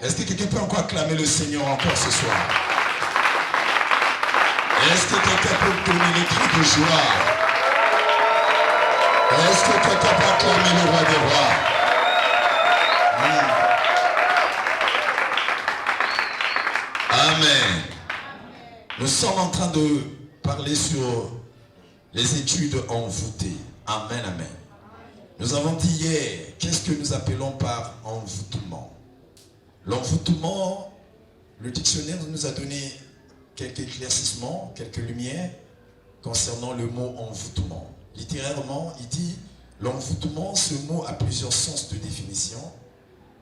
Est-ce que quelqu'un peut encore acclamer le Seigneur encore ce soir? Est-ce que quelqu'un peut donner les cris de joie? Est-ce que quelqu'un peut acclamer le roi des rois? Amen. Nous sommes en train de parler sur les études envoûtées. Amen, amen. Nous avons dit hier, qu'est-ce que nous appelons par envoûtement? L'envoûtement, le dictionnaire nous a donné quelques éclaircissements, quelques lumières concernant le mot envoûtement. Littérairement, il dit l'envoûtement, ce mot a plusieurs sens de définition.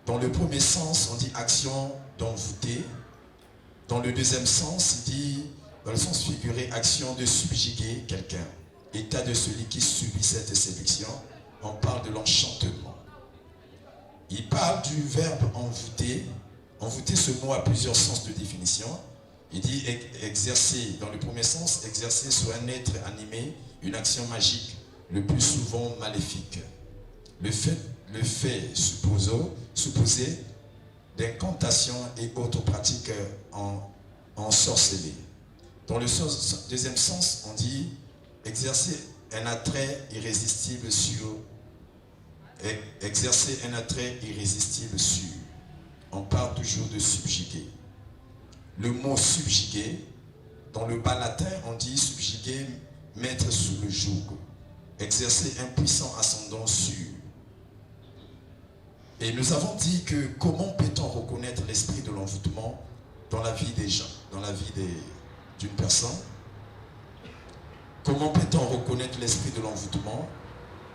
Dans le premier sens, on dit action d'envoûter. Dans le deuxième sens, il dit, dans le sens figuré, action de subjuguer quelqu'un. État de celui qui subit cette séduction. On parle de l'enchantement. Il parle du verbe envoûter. Envoûter, ce mot a plusieurs sens de définition. Il dit exercer, dans le premier sens, exercer sur un être animé une action magique, le plus souvent maléfique. Le fait supposé d'incantations et autres pratiques en sorcellerie. Dans le deuxième sens, on dit exercer un attrait irrésistible sur. Exercer un attrait irrésistible sur. On parle toujours de subjuguer. Le mot subjuguer, dans le bas latin, on dit subjuguer, mettre sous le joug. Exercer un puissant ascendant sur. Et nous avons dit que comment peut-on reconnaître l'esprit de l'envoûtement dans la vie des gens, dans la vie d'une personne? Comment peut-on reconnaître l'esprit de l'envoûtement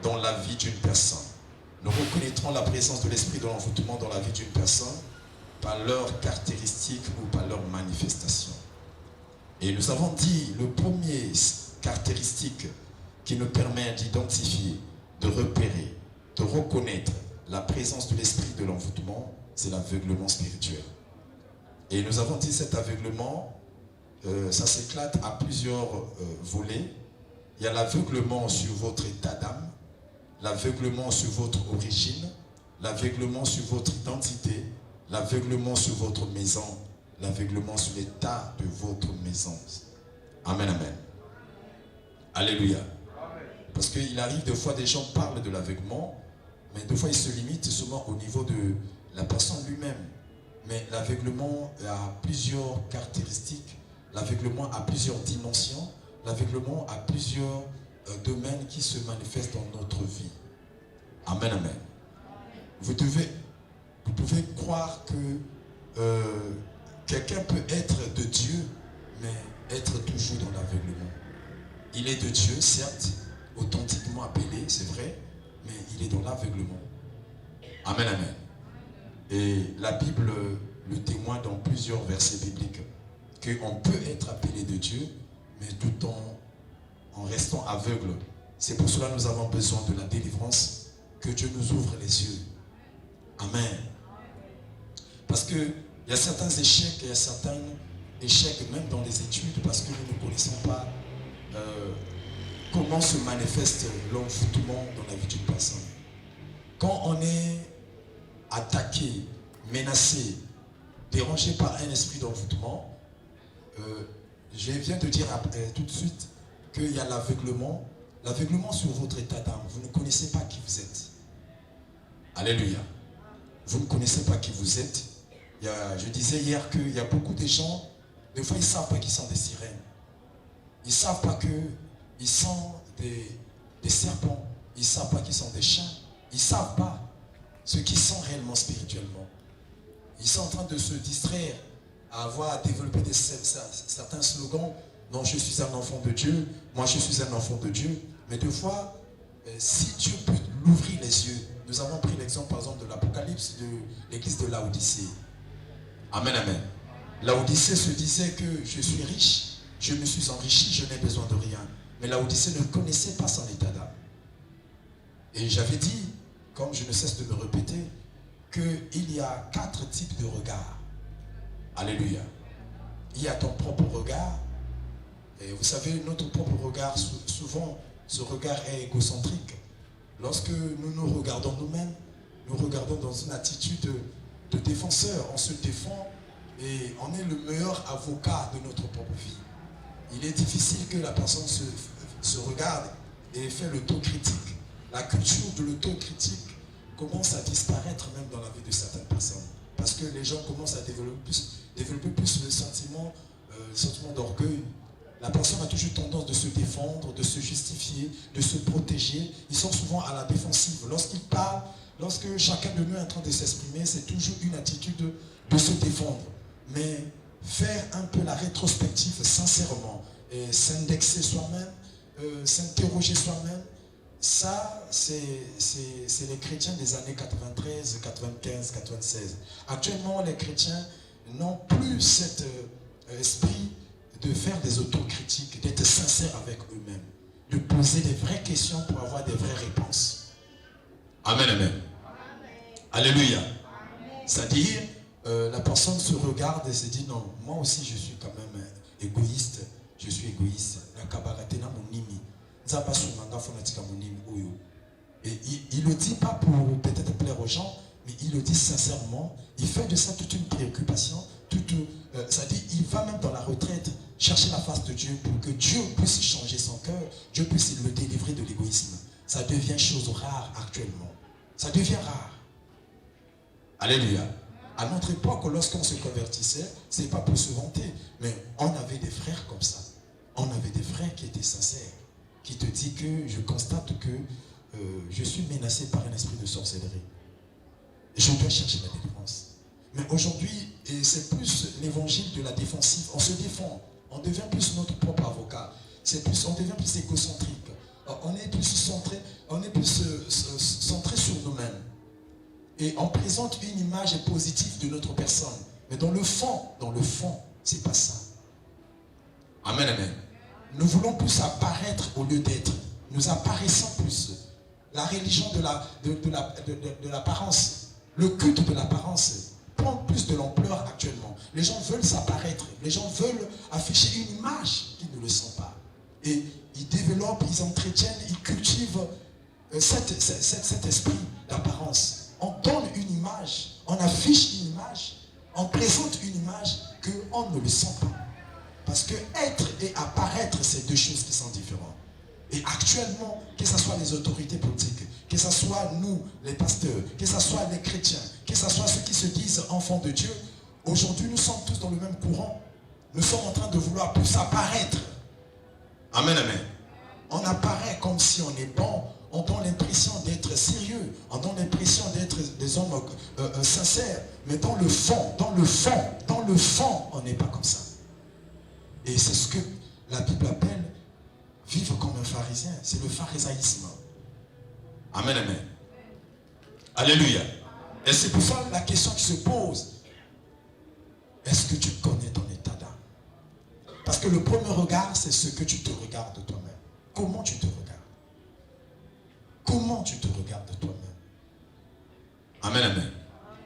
dans la vie d'une personne? Nous reconnaîtrons la présence de l'esprit de l'envoûtement dans la vie d'une personne par leurs caractéristiques ou par leurs manifestations. Et nous avons dit, le premier caractéristique qui nous permet d'identifier, de repérer, de reconnaître la présence de l'esprit de l'envoûtement, c'est l'aveuglement spirituel. Et nous avons dit cet aveuglement, ça s'éclate à plusieurs volets. Il y a l'aveuglement sur votre état d'âme, l'aveuglement sur votre origine, l'aveuglement sur votre identité, l'aveuglement sur votre maison, l'aveuglement sur l'état de votre maison. Amen, amen. Alléluia. Parce qu'il arrive des fois, des gens parlent de l'aveuglement, mais des fois ils se limitent souvent au niveau de la personne lui-même. Mais l'aveuglement a plusieurs caractéristiques, l'aveuglement a plusieurs dimensions, l'aveuglement a plusieurs domaines qui se manifestent dans notre vie. Amen, amen. Vous pouvez croire que quelqu'un peut être de Dieu, mais être toujours dans l'aveuglement. Il est de Dieu, certes, authentiquement appelé, c'est vrai, mais il est dans l'aveuglement. Amen, amen. Et la Bible le témoigne dans plusieurs versets bibliques, qu'on peut être appelé de Dieu, mais tout en restant aveugle. C'est pour cela que nous avons besoin de la délivrance, que Dieu nous ouvre les yeux. Amen. Parce qu'il y a certains échecs, il y a certains échecs même dans les études, parce que nous ne connaissons pas comment se manifeste l'envoûtement dans la vie d'une personne. Quand on est attaqué, menacé, dérangé par un esprit d'envoûtement, je viens de dire tout de suite qu'il y a l'aveuglement. L'aveuglement sur votre état d'âme. Vous ne connaissez pas qui vous êtes. Alléluia. Vous ne connaissez pas qui vous êtes. Je disais hier qu'il y a beaucoup de gens, des fois ils ne savent pas qu'ils sont des sirènes. Ils ne savent pas qu'ils sont des serpents. Ils ne savent pas qu'ils sont des chiens. Ils ne savent pas ce qu'ils sont réellement spirituellement. Ils sont en train de se distraire à développer certains slogans. Non, je suis un enfant de Dieu. Moi, je suis un enfant de Dieu. Mais des fois, si Dieu peut l'ouvrir les yeux, nous avons pris l'exemple par exemple de l'Apocalypse de l'église de Laodicée. Amen, amen. Laodicée se disait que je suis riche, je me suis enrichi, je n'ai besoin de rien. Mais Laodicée ne connaissait pas son état d'âme. Et j'avais dit, comme je ne cesse de me répéter, qu'il y a 4 types de regards. Alléluia. Il y a ton propre regard. Et vous savez, notre propre regard, souvent, ce regard est égocentrique. Lorsque nous nous regardons nous-mêmes, nous regardons dans une attitude de défenseur. On se défend et on est le meilleur avocat de notre propre vie. Il est difficile que la personne se regarde et fait l'autocritique. La culture de l'autocritique commence à disparaître même dans la vie de certaines personnes. Parce que les gens commencent à développer plus le sentiment d'orgueil. La personne a toujours tendance de se défendre, de se justifier, de se protéger. Ils sont souvent à la défensive. Lorsqu'ils parlent, lorsque chacun de nous est en train de s'exprimer, c'est toujours une attitude de se défendre. Mais faire un peu la rétrospective sincèrement, et s'indexer soi-même, s'interroger soi-même, ça, c'est les chrétiens des années 93, 95, 96. Actuellement, les chrétiens n'ont plus cet esprit de faire des autocritiques, d'être sincères avec eux-mêmes, de poser des vraies questions pour avoir des vraies réponses. Amen, amen. Alléluia. C'est-à-dire, la personne se regarde et se dit, non, moi aussi je suis quand même égoïste, je suis égoïste. Et il ne le dit pas pour peut-être plaire aux gens, mais il le dit sincèrement. Il fait de ça toute une préoccupation. C'est-à-dire, il va même dans la retraite chercher la face de Dieu pour que Dieu puisse changer son cœur, Dieu puisse le délivrer de l'égoïsme. Ça devient chose rare actuellement. Ça devient rare. Alléluia. À notre époque, lorsqu'on se convertissait, ce n'est pas pour se vanter, mais on avait des frères comme ça. On avait des frères qui étaient sincères, qui te disent que je constate que je suis menacé par un esprit de sorcellerie. Je dois chercher la délivrance. Mais aujourd'hui, c'est plus l'évangile de la défensive. On se défend. On devient plus notre propre avocat. On devient plus égocentrique. On est plus centré sur nous-mêmes. Et on présente une image positive de notre personne. Mais dans le fond, c'est pas ça. Amen, amen. Nous voulons plus apparaître au lieu d'être. Nous apparaissons plus. La religion de l'apparence, le culte de l'apparence prend plus de l'ampleur actuellement. Les gens veulent s'apparaître. Les gens veulent afficher une image qu'ils ne le sont pas. Et ils développent, ils entretiennent, ils cultivent cet esprit d'apparence. On donne une image, on affiche une image, on présente une image qu'on ne le sent pas. Parce que être et apparaître, c'est deux choses qui sont différentes. Et actuellement, que ce soit les autorités politiques, que ce soit nous, les pasteurs, que ce soit les chrétiens, que ce soit ceux qui se disent enfants de Dieu, aujourd'hui nous sommes tous dans le même courant. Nous sommes en train de vouloir plus apparaître. Amen, amen. On apparaît comme si on est bon, on donne l'impression d'être sérieux, on donne l'impression d'être des hommes sincères, mais dans le fond, on n'est pas comme ça. Et c'est ce que la Bible appelle vivre comme un pharisien. C'est le pharisaïsme. Amen, amen. Alléluia. Et c'est pour ça la question qui se pose. Est-ce que tu connais ton état d'âme? Parce que le premier regard, c'est ce que tu te regardes toi-même. Comment tu te regardes? Comment tu te regardes toi-même? Amen, amen.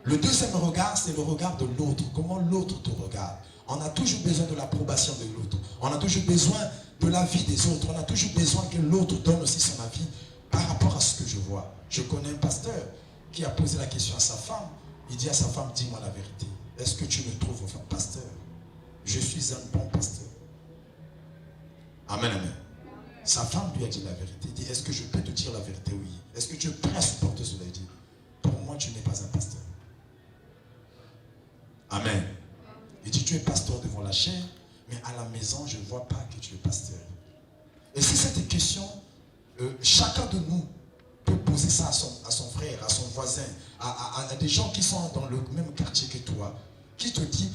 Le deuxième regard, c'est le regard de l'autre. Comment l'autre te regarde? On a toujours besoin de l'approbation de l'autre. On a toujours besoin de l'avis des autres. On a toujours besoin que l'autre donne aussi son avis par rapport à ce que je vois. Je connais un pasteur qui a posé la question à sa femme. Il dit à sa femme, dis-moi la vérité. Est-ce que tu me trouves enfin pasteur? Je suis un bon pasteur. Amen, amen. Sa femme lui a dit la vérité. Il dit, est-ce que je peux te dire la vérité? Oui. Est-ce que tu es prêt à supporter cela? Il dit, pour moi, tu n'es pas un pasteur. Amen. Il dit, tu es pasteur devant la chair, mais à la maison, je ne vois pas que tu es pasteur. Et c'est cette question, chacun de nous peut poser ça à son frère, à son voisin, à des gens qui sont dans le même quartier que toi, qui te dit,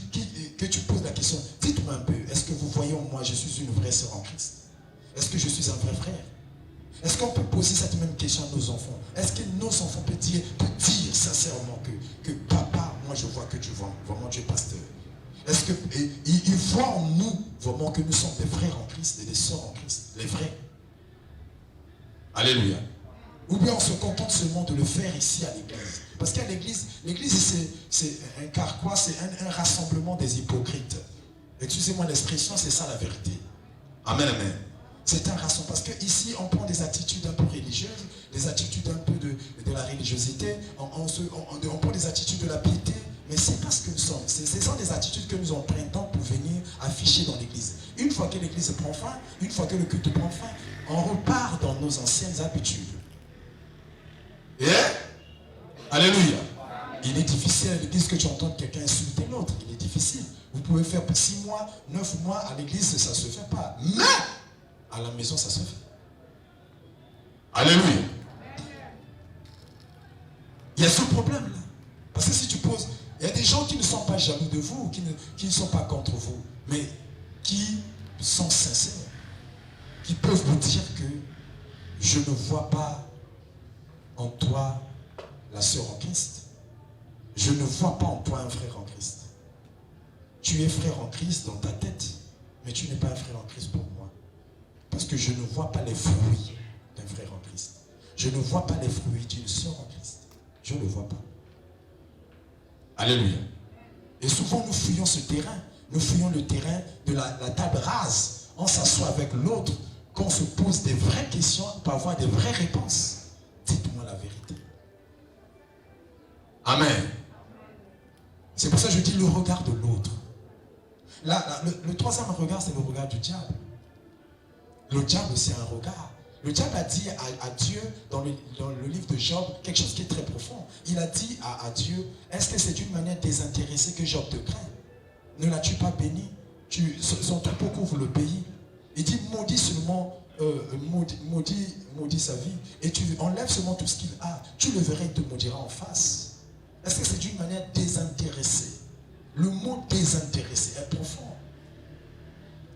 que tu poses la question, dites-moi un peu, est-ce que vous voyez en moi, je suis une vraie sœur en Christ? Est-ce que je suis un vrai frère? Est-ce qu'on peut poser cette même question à nos enfants? Est-ce que nos enfants peuvent dire sincèrement que papa, moi je vois que tu vois, vraiment tu es pasteur? Est-ce qu'ils voient en nous vraiment que nous sommes des frères en Christ et des sœurs en Christ, les vrais? Alléluia. Ou bien on se contente seulement de le faire ici à l'église? Parce qu'à l'église, c'est un carquois, c'est un rassemblement des hypocrites. Excusez-moi l'expression, c'est ça la vérité. Amen, amen. C'est un rassemblement. Parce qu'ici, on prend des attitudes un peu religieuses, des attitudes un peu de la religiosité, on prend des attitudes de la piété, Mais c'est pas ce que nous sommes. Ce sont des attitudes que nous empruntons pour venir afficher dans l'église. Une fois que l'église prend fin, une fois que le culte prend fin, on repart dans nos anciennes habitudes. Et alléluia. Il est difficile à l'église que tu entends quelqu'un insulter l'autre. Il est difficile. Vous pouvez faire 6 mois, 9 mois à l'église, ça ne se fait pas. Mais à la maison, ça se fait. Alléluia. Il y a ce problème-là. Parce que si tu poses, il y a des gens qui ne sont pas jaloux de vous, qui ne sont pas contre vous, mais qui sont sincères, qui peuvent vous dire que je ne vois pas en toi la sœur en Christ. Je ne vois pas en toi un frère en Christ. Tu es frère en Christ dans ta tête, mais tu n'es pas un frère en Christ pour moi. Parce que je ne vois pas les fruits d'un frère en Christ. Je ne vois pas les fruits d'une sœur en Christ. Je ne le vois pas. Alléluia. Et souvent nous fouillons ce terrain. Nous fouillons le terrain de la table rase. On s'assoit avec l'autre, qu'on se pose des vraies questions pour avoir des vraies réponses. Dites-moi la vérité. Amen. C'est pour ça que je dis le regard de l'autre. Le troisième regard, c'est le regard du diable. Le diable, c'est un regard. Le diable a dit à Dieu, dans le livre de Job, quelque chose qui est très profond. Il a dit à Dieu, est-ce que c'est d'une manière désintéressée que Job te craint? Ne l'as-tu pas béni? Son troupeau couvre le pays. Il dit, maudit seulement, maudit sa vie. Et tu enlèves seulement tout ce qu'il a. Tu le verras, il te maudira en face. Est-ce que c'est d'une manière désintéressée? Le mot désintéressé est profond.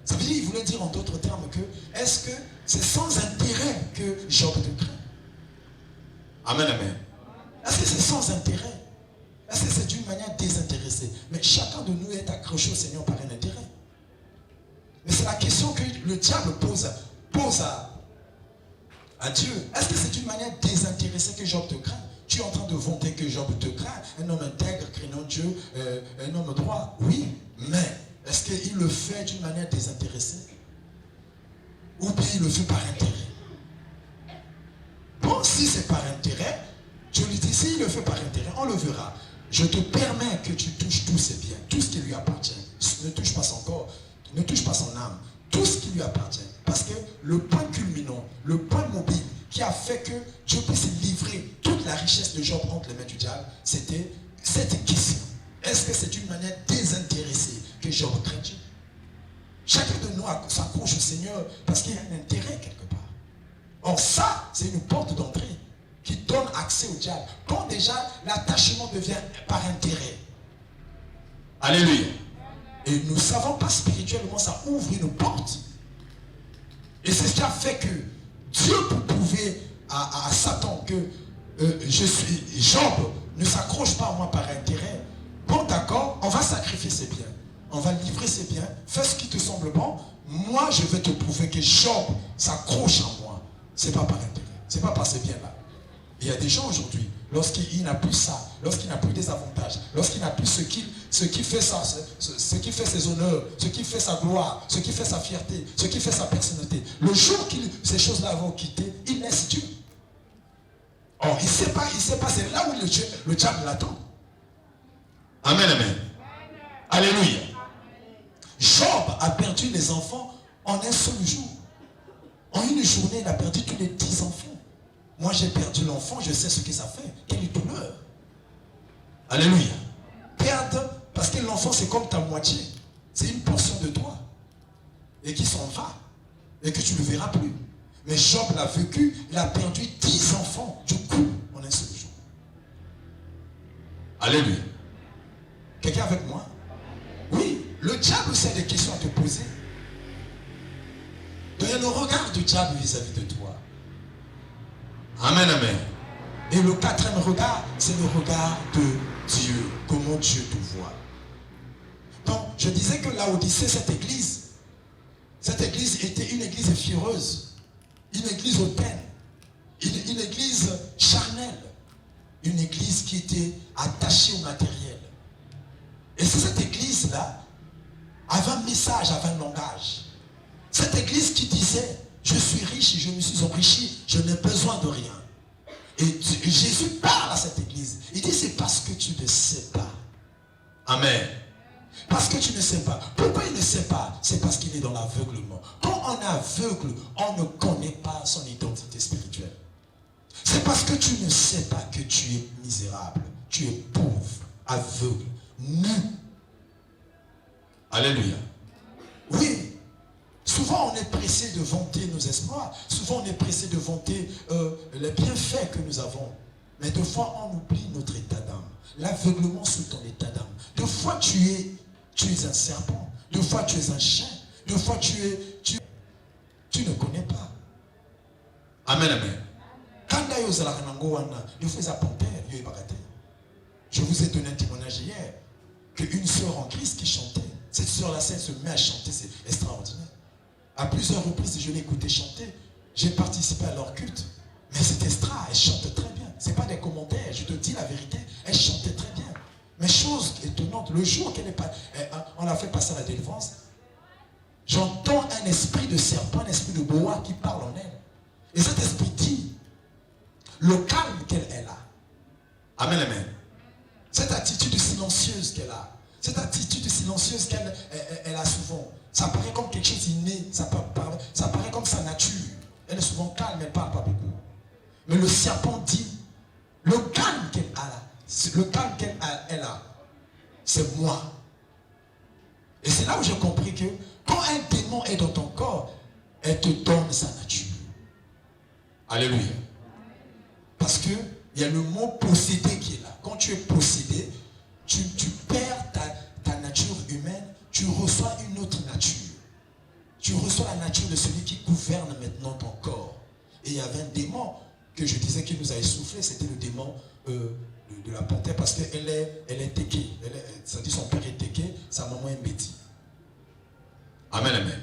Ça veut dire, il voulait dire en d'autres termes que, est-ce que c'est sans intérêt que Job te craint? Amen, amen. Est-ce que c'est sans intérêt? Est-ce que c'est d'une manière désintéressée? Mais chacun de nous est accroché au Seigneur par un intérêt. Mais c'est la question que le diable pose à Dieu. Est-ce que c'est d'une manière désintéressée que Job te craint? Tu es en train de vanter que Job te craint, un homme intègre, craignant Dieu, un homme droit. Oui, mais est-ce qu'il le fait d'une manière désintéressée? Ou bien il le fait par intérêt? Bon, si c'est par intérêt, je lui dis, s'il le fait par intérêt, on le verra. Je te permets que tu touches tous ses biens, tout ce qui lui appartient. Ne touche pas son corps, ne touche pas son âme, tout ce qui lui appartient. Parce que le point culminant, le point mobile qui a fait que Dieu puisse livrer toute la richesse de Job entre les mains du diable, c'était cette question. Est-ce que c'est d'une manière désintéressée que Job craint Dieu? Chacun de nous s'accroche au Seigneur parce qu'il y a un intérêt quelque part. Or ça, c'est une porte d'entrée qui donne accès au diable. Quand déjà l'attachement devient par intérêt. Alléluia. Et nous ne savons pas spirituellement, ça ouvre une porte. Et c'est ce qui a fait que Dieu peut prouver à Satan que Job ne s'accroche pas à moi par intérêt. Bon, d'accord, on va sacrifier ses biens. On va livrer ses biens. Fais ce qui te semble bon. Moi, je vais te prouver que Job s'accroche à moi. Ce n'est pas par intérêt. Ce n'est pas par ces biens-là. Il y a des gens aujourd'hui, lorsqu'il n'a plus ça, lorsqu'il n'a plus des avantages, lorsqu'il n'a plus ce qui fait ça, ce qui fait ses honneurs, ce qui fait sa gloire, ce qui fait sa fierté, ce qui fait sa personnalité, le jour ces choses-là vont quitter, il laisse Dieu. Or, il ne sait pas, c'est là où le diable l'attend. Amen, amen. Alléluia. Job a perdu les enfants en un seul jour. En une journée, il a perdu tous les 10 enfants. Moi, j'ai perdu l'enfant, je sais ce que ça fait. Quelle douleur. Alléluia. Perdre, parce que l'enfant, c'est comme ta moitié. C'est une portion de toi. Et qui s'en va. Et que tu ne le verras plus. Mais Job l'a vécu, il a perdu 10 enfants du coup en un seul jour. Alléluia. Quelqu'un avec moi? Oui, le diable, c'est des questions à te poser. Donc, il y a le regard du diable vis-à-vis de toi. Amen, amen. Et le quatrième regard, c'est le regard de Dieu. Comment Dieu te voit. Donc, je disais que Laodicée, cette église était une église fiéreuse, une église hautaine, une église charnelle, une église qui était attachée au matériel. Et c'est cette église-là avait un message, avait un langage. Cette église qui disait, je suis riche, je me suis enrichi, je n'ai besoin de rien. Et Jésus parle à cette église. Il dit, c'est parce que tu ne sais pas Amen. Parce que tu ne sais pas. Pourquoi il ne sait pas? C'est parce qu'il est dans l'aveuglement. Quand on est aveugle, on ne connaît pas son identité spirituelle. C'est parce que tu ne sais pas que tu es misérable, tu es pauvre, aveugle, nu. Alléluia. Oui. Souvent on est pressé de vanter nos espoirs. Souvent on est pressé de vanter les bienfaits que nous avons. Mais deux fois on oublie notre état d'âme. L'aveuglement sous ton état d'âme. Deux fois tu es un serpent. Deux fois tu es un chien. Deux fois tu ne connais pas. Amen, amen. Je vous ai donné un témoignage hier qu'une sœur en Christ qui chantait. Cette sœur-là, elle se met à chanter, c'est extraordinaire. À plusieurs reprises, je l'ai écouté chanter. J'ai participé à leur culte. Mais c'est extra, elle chante très bien. Ce n'est pas des commentaires, je te dis la vérité. Elle chantait très bien. Mais chose étonnante, le jour qu'elle est pas, on a fait passer à la délivrance, j'entends un esprit de serpent, un esprit de boa qui parle en elle. Et cet esprit dit, le calme qu'elle a. Amen, amen. Cette attitude silencieuse qu'elle a. Cette attitude silencieuse qu'elle a souvent. Ça paraît comme quelque chose d'inné. Ça paraît comme sa nature. Elle est souvent calme, elle ne parle pas beaucoup. Mais le serpent dit, le calme qu'elle a là, le calme qu'elle a, c'est moi. Et c'est là où j'ai compris que quand un démon est dans ton corps, elle te donne sa nature. Alléluia. Parce que il y a le mot possédé qui est là. Quand tu es possédé, tu perds ta nature humaine, tu reçois une autre nature. Tu reçois la nature de celui qui gouverne maintenant ton corps. Et il y avait un démon que je disais qu'il nous a essoufflé, c'était le démon de la panthère, parce qu'elle est téquée. Ça dit son père est téqué, sa maman est métis. Amen, amen.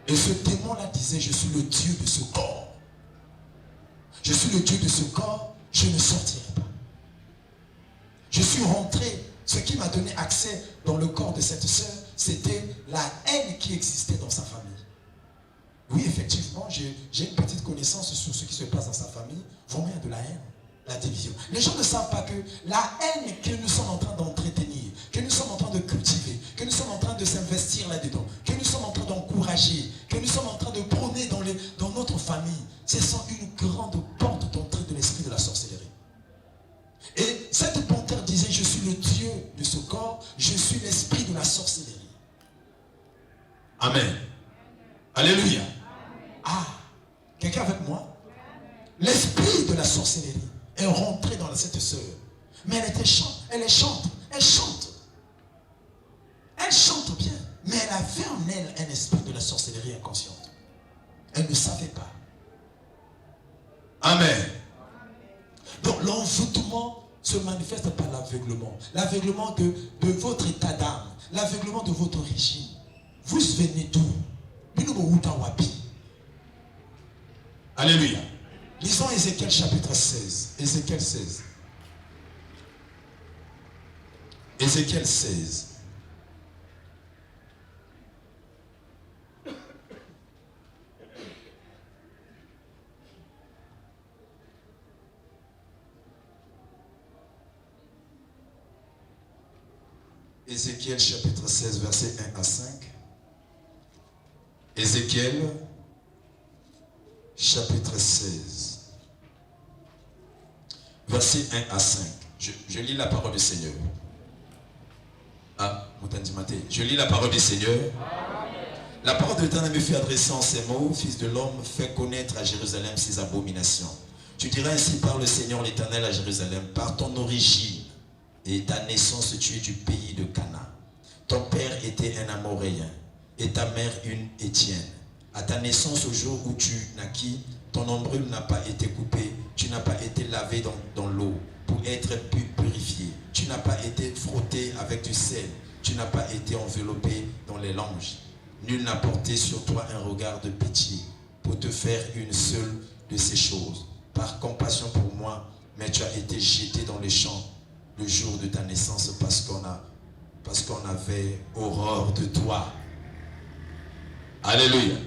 Et ce démon-là disait, je suis le Dieu de ce corps. Je suis le Dieu de ce corps, je ne sortirai pas. Je suis rentré, ce qui m'a donné accès dans le corps de cette sœur, c'était la haine qui existait dans sa famille. Oui, effectivement, j'ai une petite connaissance sur ce qui se passe dans sa famille. Vraiment, il y a de la haine, la division. Les gens ne savent pas que la haine que nous sommes en train d'entretenir, que nous sommes en train de cultiver, que nous sommes en train de s'investir là-dedans, que nous sommes en train d'encourager, que nous sommes en train de prôner dans notre famille, c'est sans une grande porte d'entrée de l'esprit de la sorcellerie. Et cette panthère disait, je suis le Dieu de ce corps, je suis l'esprit de la sorcellerie. Amen. Alléluia. Ah, quelqu'un avec moi? L'esprit de la sorcellerie est rentré dans cette sœur. Mais elle chante. Elle chante bien. Mais elle avait en elle un esprit de la sorcellerie inconsciente. Elle ne savait pas. Amen. Donc l'envoûtement se manifeste par l'aveuglement. L'aveuglement de votre état d'âme. L'aveuglement de votre origine. Vous venez d'où? Alléluia. Lisons Ézéchiel chapitre 16. Ézéchiel 16. Ézéchiel 16. Ézéchiel chapitre 16, verset 1 à 5. Ézéchiel chapitre 16, verset 1 à 5. Je lis la parole du Seigneur. Ah, je lis la parole du Seigneur. La parole de l'Éternel me fut adressée en ces mots. Fils de l'homme, fais connaître à Jérusalem ses abominations. Tu diras ainsi par le Seigneur l'Éternel à Jérusalem, par ton origine et ta naissance, tu es du pays de Cana. Ton père était un Amoréen et ta mère une Étienne. À ta naissance, au jour où tu naquis, ton nombril n'a pas été coupé, tu n'as pas été lavé dans l'eau pour être purifié. Tu n'as pas été frotté avec du sel, tu n'as pas été enveloppé dans les langes. Nul n'a porté sur toi un regard de pitié pour te faire une seule de ces choses. Par compassion pour moi, mais tu as été jeté dans les champs le jour de ta naissance parce qu'on avait horreur de toi. Alléluia.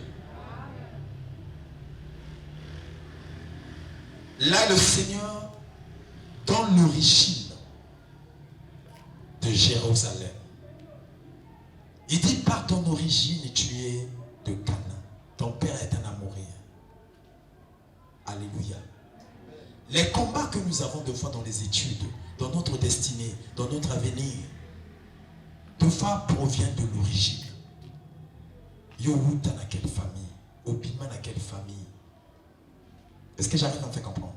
Là, le Seigneur, dans l'origine de Jérusalem, Il dit, par ton origine, tu es de Canaan. Ton père est un Amoréen. Alléluia. Les combats que nous avons de fois dans les études, dans notre destinée, dans notre avenir, de fois proviennent de l'origine. Yohuta dans quelle famille? Obima dans quelle famille? Est-ce que j'arrive à me faire comprendre?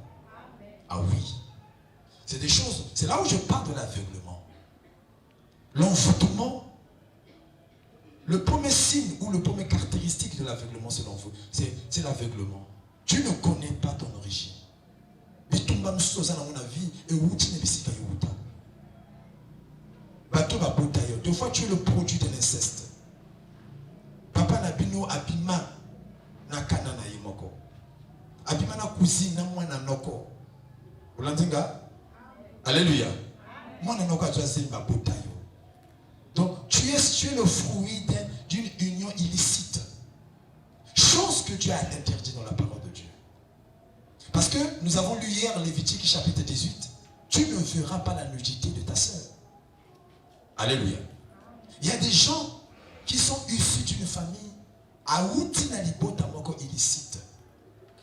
Ah oui. C'est des choses, c'est là où je parle de l'aveuglement. L'envoûtement, le premier signe ou le premier caractéristique de l'aveuglement, c'est l'aveuglement. Tu ne connais pas ton origine. Mais tout le monde dans mon avis et où tu n'es pas. Deux fois tu es le produit de l'inceste. Papa n'a bino abima na kana na yimoko. Abima na cousine na mwana noko. Ulandinga? Alléluia. Mwana noko a zimba botayo. Donc tu es le fruit d'une union illicite. Chose que Dieu a interdit dans la parole de Dieu. Parce que nous avons lu hier Lévitique chapitre 18. Tu ne verras pas la nudité de ta sœur. Alléluia. Il y a des gens qui sont issus d'une famille à outi na libota moko illicite.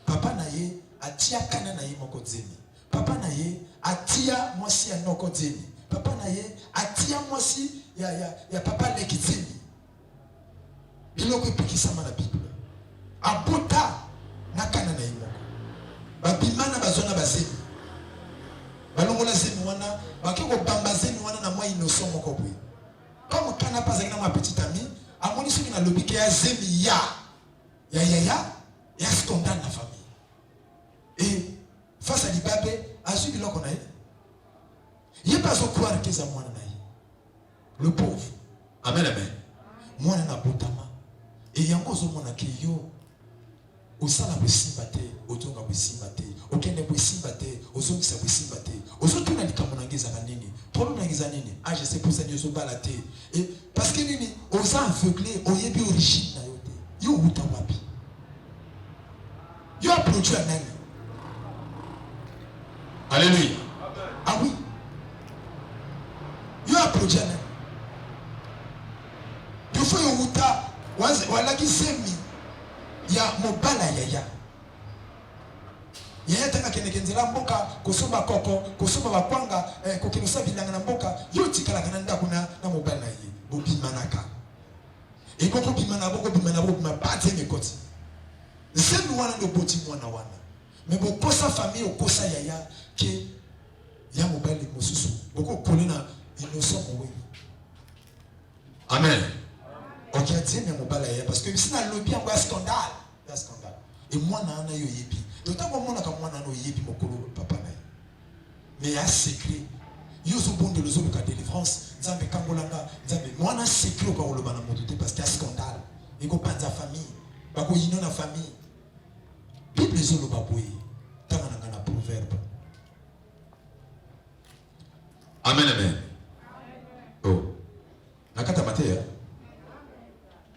Papa naye atia kana naye moko zemi. Papa naye atia mwasi ya noko zemi. Papa naye atia mwasi ya papa leki zemi. Biloko epikisama na Bible. Abota na kana naye moko. Babimana bazona bazemi. Balongola zemi wana bakeko bamba zemi wana na mwa innocent moko boye. Comme kana pas avec ma petite amie, à mon issue na lobby que zemi ya scandale na famille. Et face à l'Ibabe, à celui là qu'on a, il n'y a pas au croire que ça moi le pauvre. Amen amen. Moi na botama. Et il y a encore au monde qui yo au sala besimbate, au tonga besimbate, au kende besimbate, au zongi sa besimbate, au zotu na likamonangeza kanini. Problème nangeza nini? Ah je sais pour ça Dieu so balate. Et parce que nini, aux aveuglés, au yebi origine na yote. Yo uta wapi. Yo a produit un nani. Alléluia. Ah oui. Yo a produit un nani. Il faut yo uta wala ki semi. Ya mobala yaya tanga kenekenzela mboka kosomba koko kosomba bakwanga kokenosa bilanga na mboka yo tikala kana ndako na mobala ye bobimanaka e koko bimana boko bima bate mekoti zemi wana ndo boti mwana wana mais bokosa famille okosa yaya ke ya mobala mosusu boko kolena innocent mowe. Amen. Ok, tiens mobala yaya parce que sina lobby en scandale. Scandale. Et moi na yo yebi. D'autant que moi na moi na no yebi mokolo papa na. Mais il y a secret. Yo so bon de le zo ka délivrance, nzambe kambolanga, nzambe moi na secret ko lo bana motote parce qu'il y a scandale. Et ko panza famille, ba ko yino na famille. Bible zo lo baboye. Tanga na proverbe. Amen amen. Oh. Nakata matea.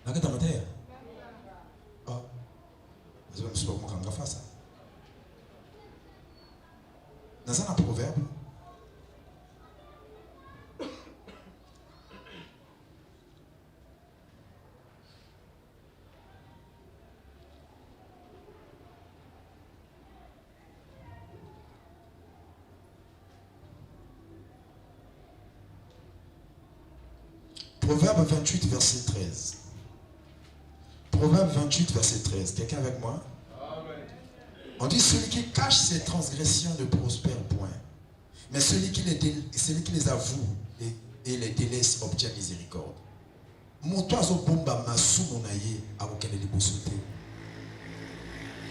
Nakata matea. Je vais me souvenir comment faire ça. Dans un proverbe, Proverbe 28, verset 13. Proverbe 28, verset 13. Quelqu'un avec moi? Amen. On dit celui qui cache ses transgressions ne prospère point. Mais celui qui les avoue et les délaisse obtient miséricorde.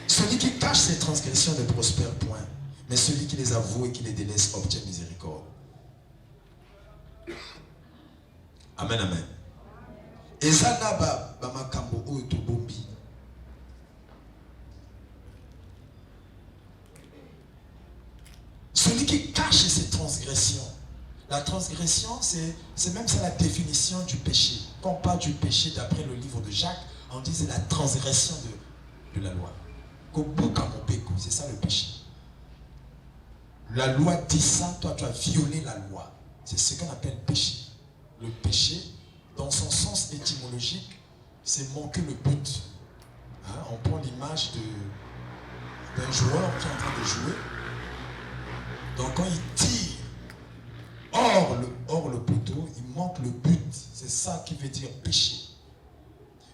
Celui qui cache ses transgressions ne prospère point. Mais celui qui les avoue et qui les délaisse obtient miséricorde. Amen, amen. Ezana ba makambo oyo to bombi. Celui qui cache ses transgressions. La transgression, c'est même ça la définition du péché. Quand on parle du péché d'après le livre de Jacques, on dit c'est la transgression de la loi. C'est ça le péché. La loi dit ça, toi tu as violé la loi. C'est ce qu'on appelle péché. Le péché, dans son sens étymologique, c'est manquer le but. Hein, on prend l'image d'un joueur qui est en train de jouer. Donc quand il tire hors le poteau, il manque le but. C'est ça qui veut dire péché.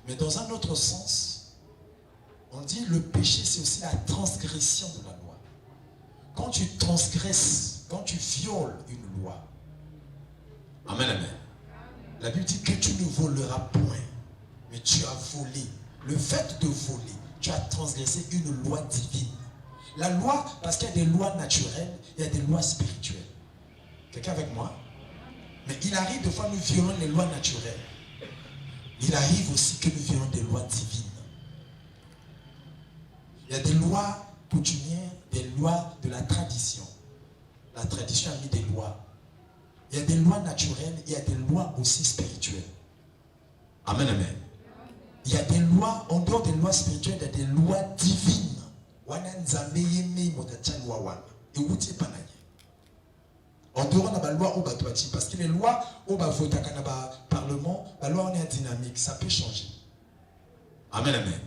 Mais dans un autre sens, on dit le péché, c'est aussi la transgression de la loi. Quand tu transgresses, quand tu violes une loi, Amen, amen. la Bible dit que tu ne voleras point, mais tu as volé. Le fait de voler, tu as transgressé une loi divine. La loi, parce qu'il y a des lois naturelles, il y a des lois spirituelles. Quelqu'un avec moi? Mais il arrive des fois nous violons les lois naturelles. Il arrive aussi que nous violons des lois divines. Il y a des lois coutumières, des lois de la tradition. La tradition a mis des lois. Il y a des lois naturelles, il y a des lois aussi spirituelles. Amen, amen. Il y a des lois, en dehors des lois spirituelles, il y a des lois divines. En dehors de la loi au Batouati, parce que les lois au Parlement, la loi on est dynamique, ça peut changer. Amen, amen.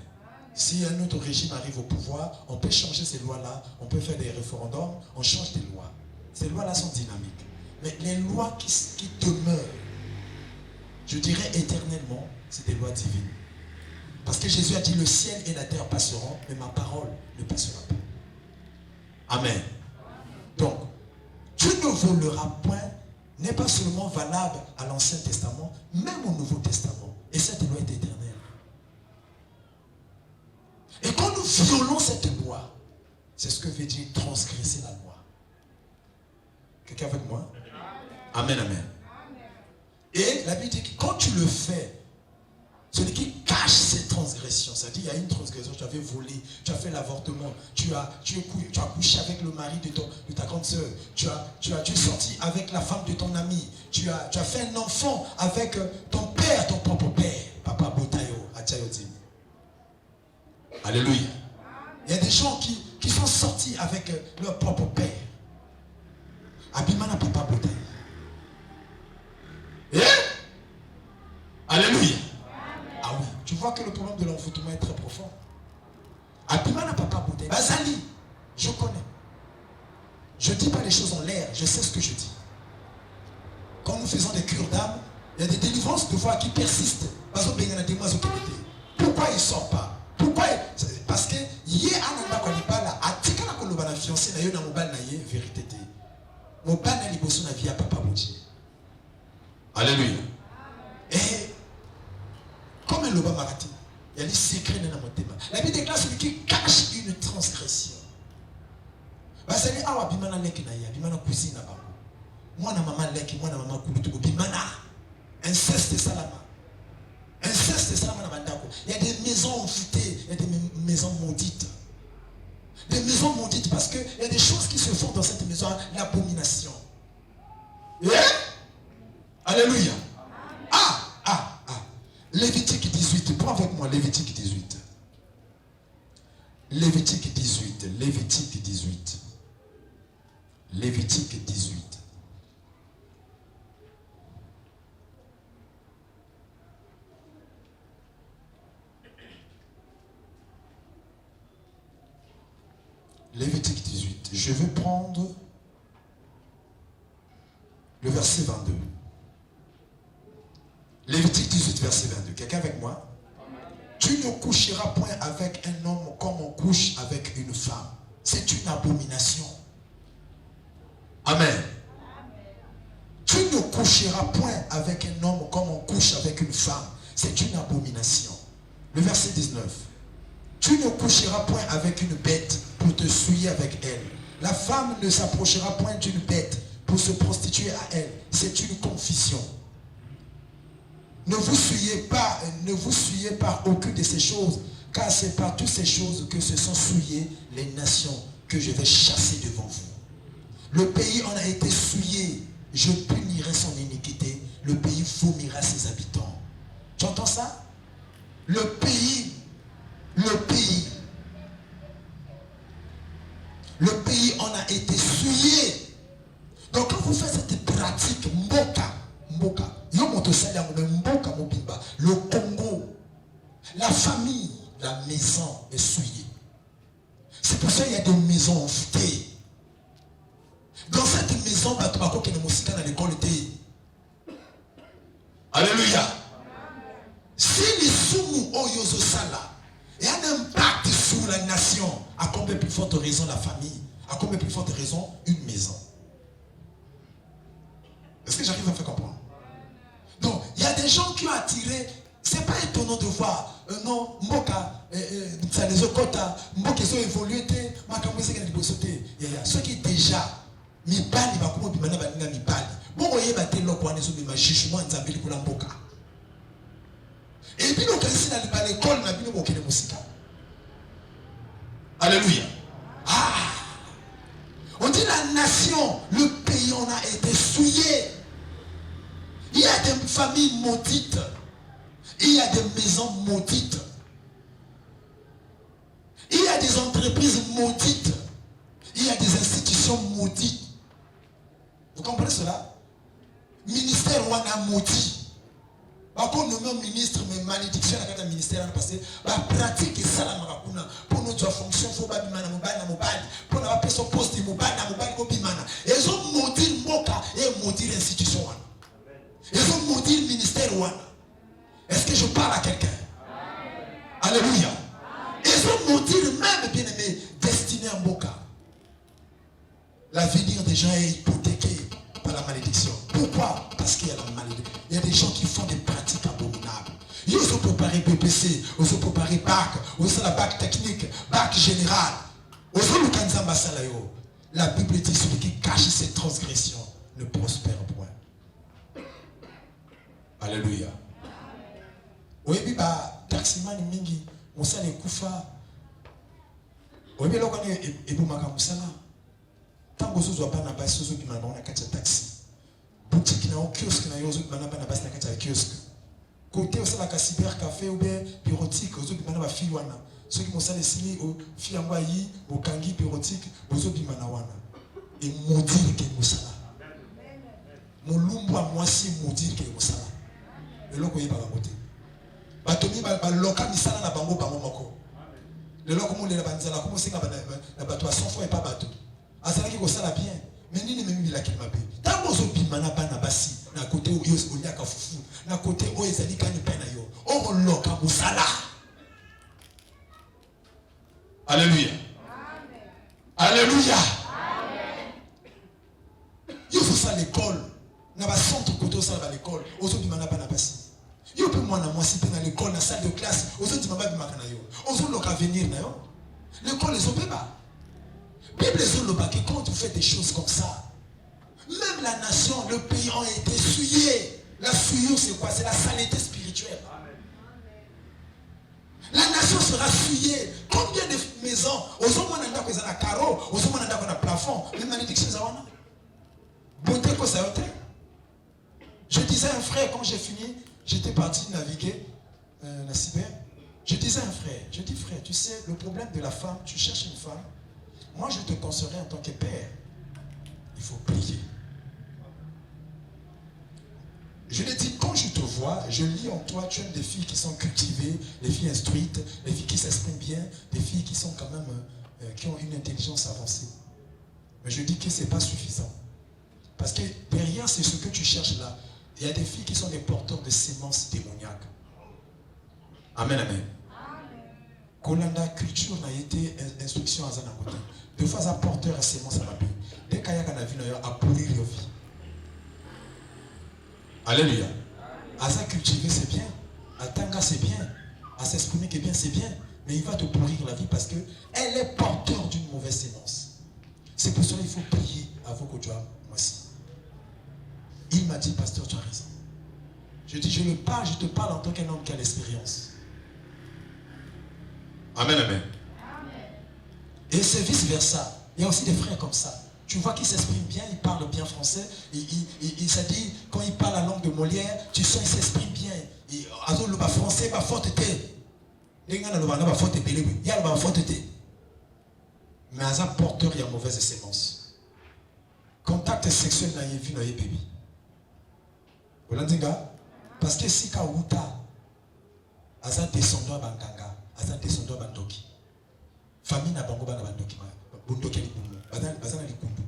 Si un autre régime arrive au pouvoir, on peut changer ces lois-là, on peut faire des référendums, on change des lois. Ces lois-là sont dynamiques. Mais les lois qui demeurent, je dirais éternellement, c'est des lois divines. Parce que Jésus a dit, le ciel et la terre passeront, mais ma parole ne passera pas. Amen. Donc, tu ne voleras point n'est pas seulement valable à l'Ancien Testament, même au Nouveau Testament. Et cette loi est éternelle. Et quand nous violons cette loi, c'est ce que veut dire transgresser la loi. Quelqu'un avec moi? Amen, amen. Et la Bible dit que quand tu le fais, celui qui cache ses transgressions, c'est-à-dire il y a une transgression, tu avais volé, tu as fait l'avortement, tu as couché avec le mari de ta grande soeur, tu es sorti avec la femme de ton ami, tu as fait un enfant avec ton père, ton propre père, Papa Botayo, Atayodi. Alléluia. Il y a des gens qui sont sortis avec leur propre père. Abimana Papa Botayo. Alléluia. Ah oui, tu vois que le problème de l'envoûtement est très profond. Abimana Papa Botayo. Bazali, je connais. Je ne dis pas les choses en l'air, je sais ce que je dis. Quand nous faisons des cures d'âme, il y a des délivrances de foi qui persistent. Pourquoi il ne sort pas? Pourquoi Parce que hier, Ananda Kolibala, a tika na koloba na fiancé na yo na mobile na ye, vérité te. Mobile na liboso na vie à Papa Botayo. Alléluia. Et comme un loba marati, il y a des secrets dans mon thème. La Bible déclare celui qui cache une transgression. Basali awa bimana leki na ya, bimana cousine na bango. Moi na maman leki, moi na maman kulutuko bimana. Inceste salama. Inceste salama na bandako. Il y a des maisons envoûtées, il y a des maisons maudites. Des maisons maudites parce que il y a des choses qui se font dans cette maison, l'abomination. Alléluia. Lévitique 18, prends avec moi Lévitique 18. Lévitique 18, Lévitique 18. Lévitique 18. Lévitique 18. Je vais prendre le verset 22. Lévitique 18, verset 22. Quelqu'un avec moi? Tu ne coucheras point avec un homme comme on couche avec une femme. C'est une abomination. Amen. Tu ne coucheras point avec un homme comme on couche avec une femme. C'est une abomination. Le verset 19. Tu ne coucheras point avec une bête pour te souiller avec elle. La femme ne s'approchera point d'une bête pour se prostituer à elle. C'est une confusion. Ne vous souillez par aucune de ces choses, car c'est par toutes ces choses que se sont souillées les nations que je vais chasser devant vous. Le pays en a été souillé, je punirai son iniquité, le pays vomira ses habitants. Tu entends ça? Le pays en a été souillé. Donc quand vous faites cette pratique, mboka, yo moto salia mboka maison est souillée. C'est pour ça qu'il y a des maisons envoûtées. Dans cette maison, il y a des dans l'école. Alléluia. Si les soumous au yozo sala, il y a un impact sur la nation, à combien plus forte raison la famille, à combien plus forte raison une maison. Est-ce que j'arrive à faire comprendre? Donc, il y a des gens qui ont attiré. C'est pas étonnant de voir. Non, Mboka, ça les okota, Mboka ils ont évolué, ceux qui déjà, mi bali, va comment bimana baninga mi bali. Bon, voyez, baté l'okwa ne sont ma jugement, nzambeli pour la Mboka. Et puis, nous, quand ici, dans l'école, nous avons beaucoup de musique. Alléluia. Ah! On dit la nation, le pays, on a été souillé. Il y a des familles maudites. Il y a des maisons maudites. Il y a des entreprises maudites. Il y a des institutions maudites. Vous comprenez cela? Ministère, on a maudit. Par contre, nous sommes ministres, mais malédiction à la ministère parce que la pratique est ça pour notre fonction, il faut pas pour avoir son poste, ils ont maudit Moka et maudit l'institution. Ils ont maudit le ministère. Est-ce que je parle à quelqu'un? Alléluia. Ils ont maudit le même bien-aimé destiné à Moka. L'avenir des gens est hypothéqué par la malédiction. Pourquoi? Parce qu'il y a la malédiction. Il y a des gens qui font des pratiques abominables. Ils ont préparé BPC, ils ont préparé bac, ils ont la bac technique, bac général. Ils ont le Kanzamba Salayo. La Bible dit celui qui cache ses transgressions ne prospère point. Alléluia. Oui, puis taximan mingi, Moussa les Koufa. Oui, mais là on est eboumaka Moussala. Tant que vous n'avez pas de base, vous n'avez pas de taxi. Boutique na kiosque na yozo bana bana basi na kati ya kiosque. Côté aussi la cybercafé ou bien bureautique, ozo bimana ba fille wana. Ceux qui mosala sili au fille ngwayi, au kangi bureautique, ozo bimana wana. Et maudire que mosala. Mon lumbu a moisi maudire que mosala. Le loko yeba ngamote. Batomi ba loka misala na bango bango moko. Le loko mo le banzala ko mosinga na bato a 100 fois et pas bato. Azala ki ko sala bien. Mais ni même la qui m'appelle. Tant que vous bimana bana basi, na côté où yos oliaka fufu, na côté où ezali kani pena yo. On loka musala. Alléluia. Alléluia. Yo faut ça l'école. Na ba centre côté ça à l'école. Ozo bimana bana basi. Yo peut moi na moi si dans l'école na salle de classe, ozo bimana bimaka na yo. Ozo loka venir na yo. L'école les opéba. Bible dit que quand tu fais des choses comme ça, même la nation, le pays ont été souillés. La souillure, c'est quoi? C'est la saleté spirituelle. La nation sera souillée. Combien de maisons? Aux hommes, on a un carreau, aux hommes, on a un plafond. Les malédictions, ça va. Beauté que ça a été. Je disais à un frère, quand j'ai fini, j'étais parti naviguer la cyber. Je disais à un frère, je dis frère, tu sais, le problème de la femme, tu cherches une femme. Moi, je te conseillerais en tant que père, il faut prier. Je l'ai dit, quand je te vois, je lis en toi, tu aimes des filles qui sont cultivées, des filles instruites, des filles qui s'expriment bien, des filles qui sont quand même, qui ont une intelligence avancée. Mais je dis que ce n'est pas suffisant. Parce que derrière, c'est ce que tu cherches là. Il y a des filles qui sont des porteurs de sémences démoniaques. Amen, amen. Kolanda culture n'a été instruction à Zanakote. De fois, un porteur de sémences à la vie. Dès qu'il y a un avis, il y a à pourrir leur vie. Alléluia. À ça cultiver, c'est bien. À tanga, c'est bien. À s'exprimer, c'est bien, c'est bien. Mais il va te pourrir la vie parce qu'elle est porteur d'une mauvaise sémence. C'est pour cela qu'il faut prier avant que tu aies moi aussi. Il m'a dit, pasteur, tu as raison. Je dis, je te parle en tant qu'un homme qui a l'expérience. Amen, amen. Et c'est vice versa. Il y a aussi des frères comme ça. Tu vois qu'ils s'expriment bien, ils parlent bien français. Il s'est dit, quand ils parlent la langue de Molière, tu sens qu'ils s'expriment bien. Ils le français, il faut il y a le faute. Mais à un porteur, il y a mauvaise sémence. Contact sexuel n'a vu, n'a bébé. Vous l'entendez? Parce que si Kauta, à un descendant Banganga, aza descendant bandoki. Famille na bango bana bandoki. Bundoki likumbu. Bazana likumbu.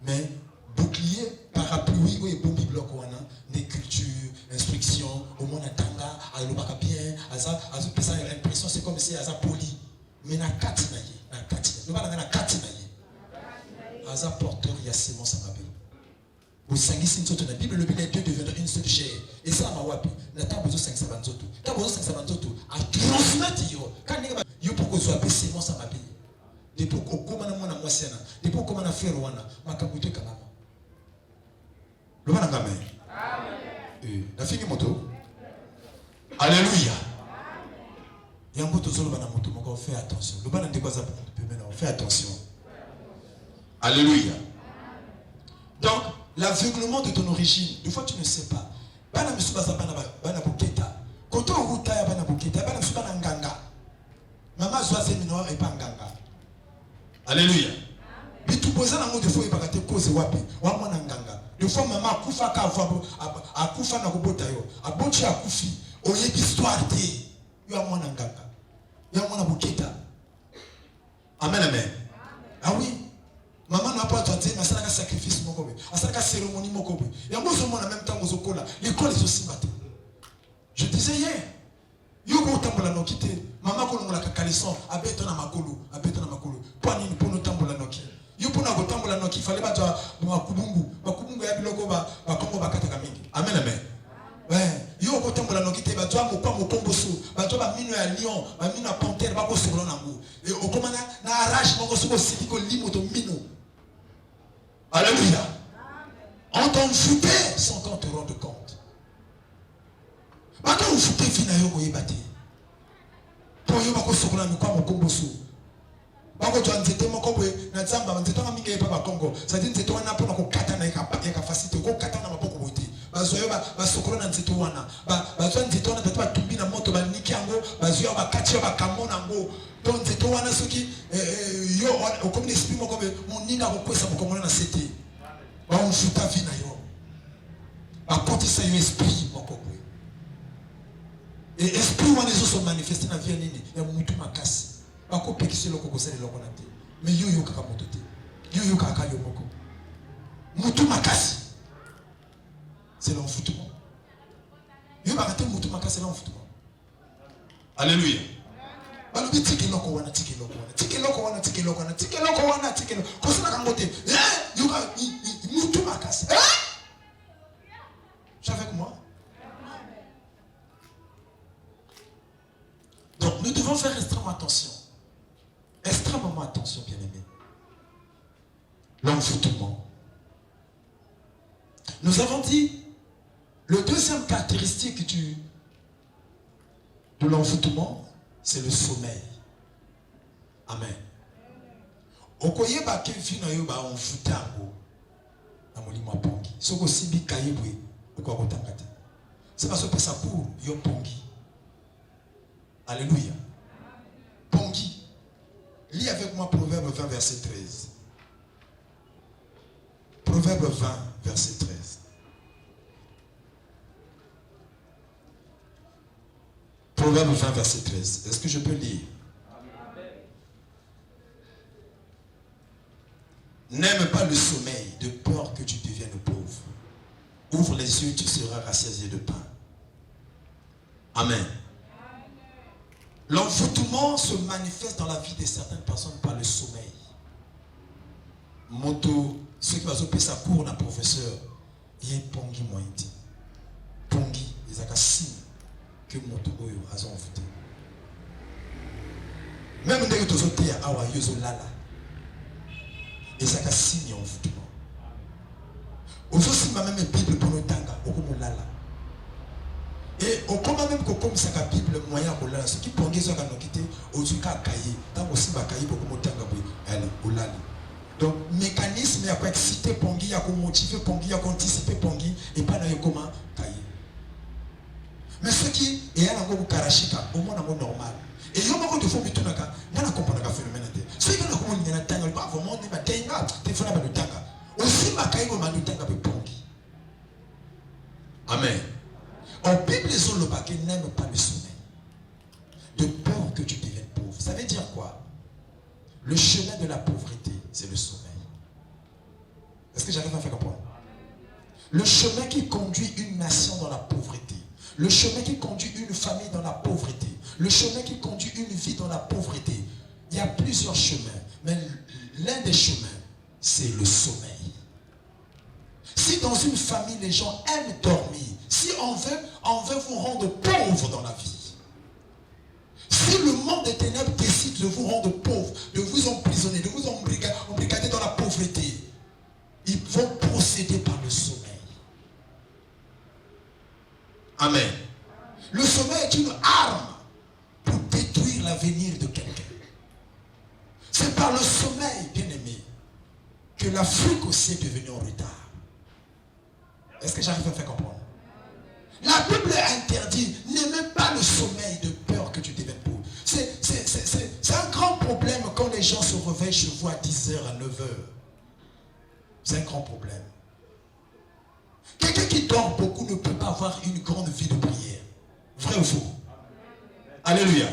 Mais bouclier, parapluie, ou bombi bloc wana, des cultures, instructions, au monde atanga, alobaka bien, aza pesa l'impression c'est comme si aza poli. Mais na kati na ye, na kati. Le bana na kati na ye. Aza porteur ya semence à ma belle. Vous sangez si nous la Bible, le Bible, les deux deviendront une seule chair. Et ça, ma wapi, n'a pas besoin de 5 banzoto. T'as besoin de 5 banzoto. À transmettre yo. Quand il y a pour que soit baissé, moi ça m'a payé. Depuis qu'on commence à moi séna, depuis qu'on commence à faire wana, ma kabouté kanama. Le wana amen. Amen. La fini moto. Alléluia. Il y a un moto sur le wana moto, mais fais attention. Le wana ndeko za maintenant, fais attention. Alléluia. Donc l'aveuglement de ton origine, des fois tu ne sais pas. Bana misubaza bana buketa. Koto ruta ya bana buketa, bana misuba nganga. Mama zoase minor et pas nganga. Alléluia. Bitu poza na ngo de fois ibakate cause wapi? Wa mwana nganga. Des fois maman akufa ka akufa na kobota yo. Abonchi akufi. Oye histoire te. Yo mwana nganga. Yo mwana buketa. Amen amen. Ah oui. Maman n'a pas entendu, mais ça a un sacrifice, ça a une cérémonie. Il y a en même temps l'école est aussi matin. Je disais hier, il y a un tambola no quitté. Maman ko la calisson, abeton na makolo, Pas ni pour nous tambola no qui. Il y a un tambola no qui fallait pas dire makubungu ya biloko ba kongo bakata mingi. Amen amen. Ouais, il y a un tambola no quitté, ba toi mo pa mo komboso, ba toi ba mino ya lion, ba mino ya panthère, ba ko solo na ngo. Et au komana na arrache mo ko soko siki ko limo to mino. Alléluia. On t'en foutait sans qu'on te rende compte. Quand on foutait finalement au yébati. Pour yo bako sokola mi kwa mokomboso. Bako to anzete mokombo na tsamba nzeto na mingi pa Congo. Ça dit nzeto wana po na ko kata na ka facilité ko kata na maboko bote. Bazo yo ba sokola na nzeto wana. Bazo nzeto wana tatu ba tumbi na moto ba niki yango, bazo yo ba kati yo ba kamona ngo. Donc nzeto wana soki yo au comme l'esprit moko be moninga ko kwesa mokomona na sete. Ba on futa vina yo. Ba kotisa yo esprit moko boy. Et esprit wana zo so manifester na vie nini ya mutu makasi. Ba ko pekisi loko ko sele loko na te. Mais yo kaka moto te. Yo kaka yo moko. Mutu makasi. C'est l'enfoutement. Yo ba kate mutu makasi c'est l'enfoutement. Alléluia. Balobi tiki loko wana. Kosana kangote. Yuka mutu makasi. Tu es avec moi? Donc nous devons faire extrêmement attention. Extrêmement attention, bien-aimés. L'enfoutement. Nous avons dit le deuxième caractéristique de l'enfoutement, c'est le sommeil. Amen. Okoye ba ke vino yo ba enfutango na molimo pongi. Soko sibi kayebwe okwa kotangate. C'est parce que ça pour yo pongi. Alléluia. Pongi. Lis avec moi Proverbe 20 verset 13. Proverbe 20 verset 13. Proverbe 20 verset 13. Est-ce que je peux lire? N'aime pas le sommeil de peur que tu deviennes pauvre. Ouvre les yeux, tu seras rassasié de pain. Amen. L'enfoutement se manifeste dans la vie de certaines personnes par le sommeil. Moto, ceux qui vont appeler ça cours d'un professeur, il y a pongi moindi. Pongi, ils ont un signe que moto oyo a envoûté. Même dès que tu as sauté à Awa Yozo Lala. Et ça a signé envoûtement. Aujourd'hui, même la Bible pour nous tanga, au comme lala. Et au comme même comme ça la Bible moyen pour lala, ce qui pongi ça quand on quitte, au zuka kaye, tant aussi ba kaye pour comme tanga oui, allez, au lala. Donc mécanisme ya quoi exciter pongi, ya quoi motiver pongi, ya quoi anticiper pongi, et pas dans comment kaye. Mais ce qui est un peu karashika, au moins un normal. Et il y a beaucoup de fois que tu n'as pas compris le phénomène. Ce qui est un peu de temps, il va vraiment dire que tu as fait le temps. Aussi, ma caille, on m'a dit que tu as fait. Amen. En Bible, les autres n'aiment pas le sommeil. De Le chemin de la pauvreté, c'est le sommeil. Est-ce que j'arrive à faire comprendre? Le chemin qui conduit une nation dans la pauvreté. Le chemin qui conduit une famille dans la pauvreté. Le chemin qui conduit une vie dans la pauvreté. Il y a plusieurs chemins. Mais l'un des chemins, c'est le sommeil. Si dans une famille, les gens aiment dormir, si on veut vous rendre pauvre dans la vie, si le monde des ténèbres décide de vous rendre pauvre, de vous emprisonner, de vous embrigader dans la pauvreté, ils vont procéder par le sommeil. Amen. Le sommeil est une arme pour détruire l'avenir de quelqu'un. C'est par le sommeil, bien-aimé, que l'Afrique aussi est devenue en retard. Est-ce que j'arrive à faire comprendre? La Bible interdit, n'aimez pas le sommeil de peur que tu deviennes pauvre. C'est un grand problème quand les gens se réveillent chez vous à 10h, à 9h. C'est un grand problème. Quelqu'un qui dort beaucoup ne peut pas avoir une grande vie de prière. Vrai ou faux? Alléluia.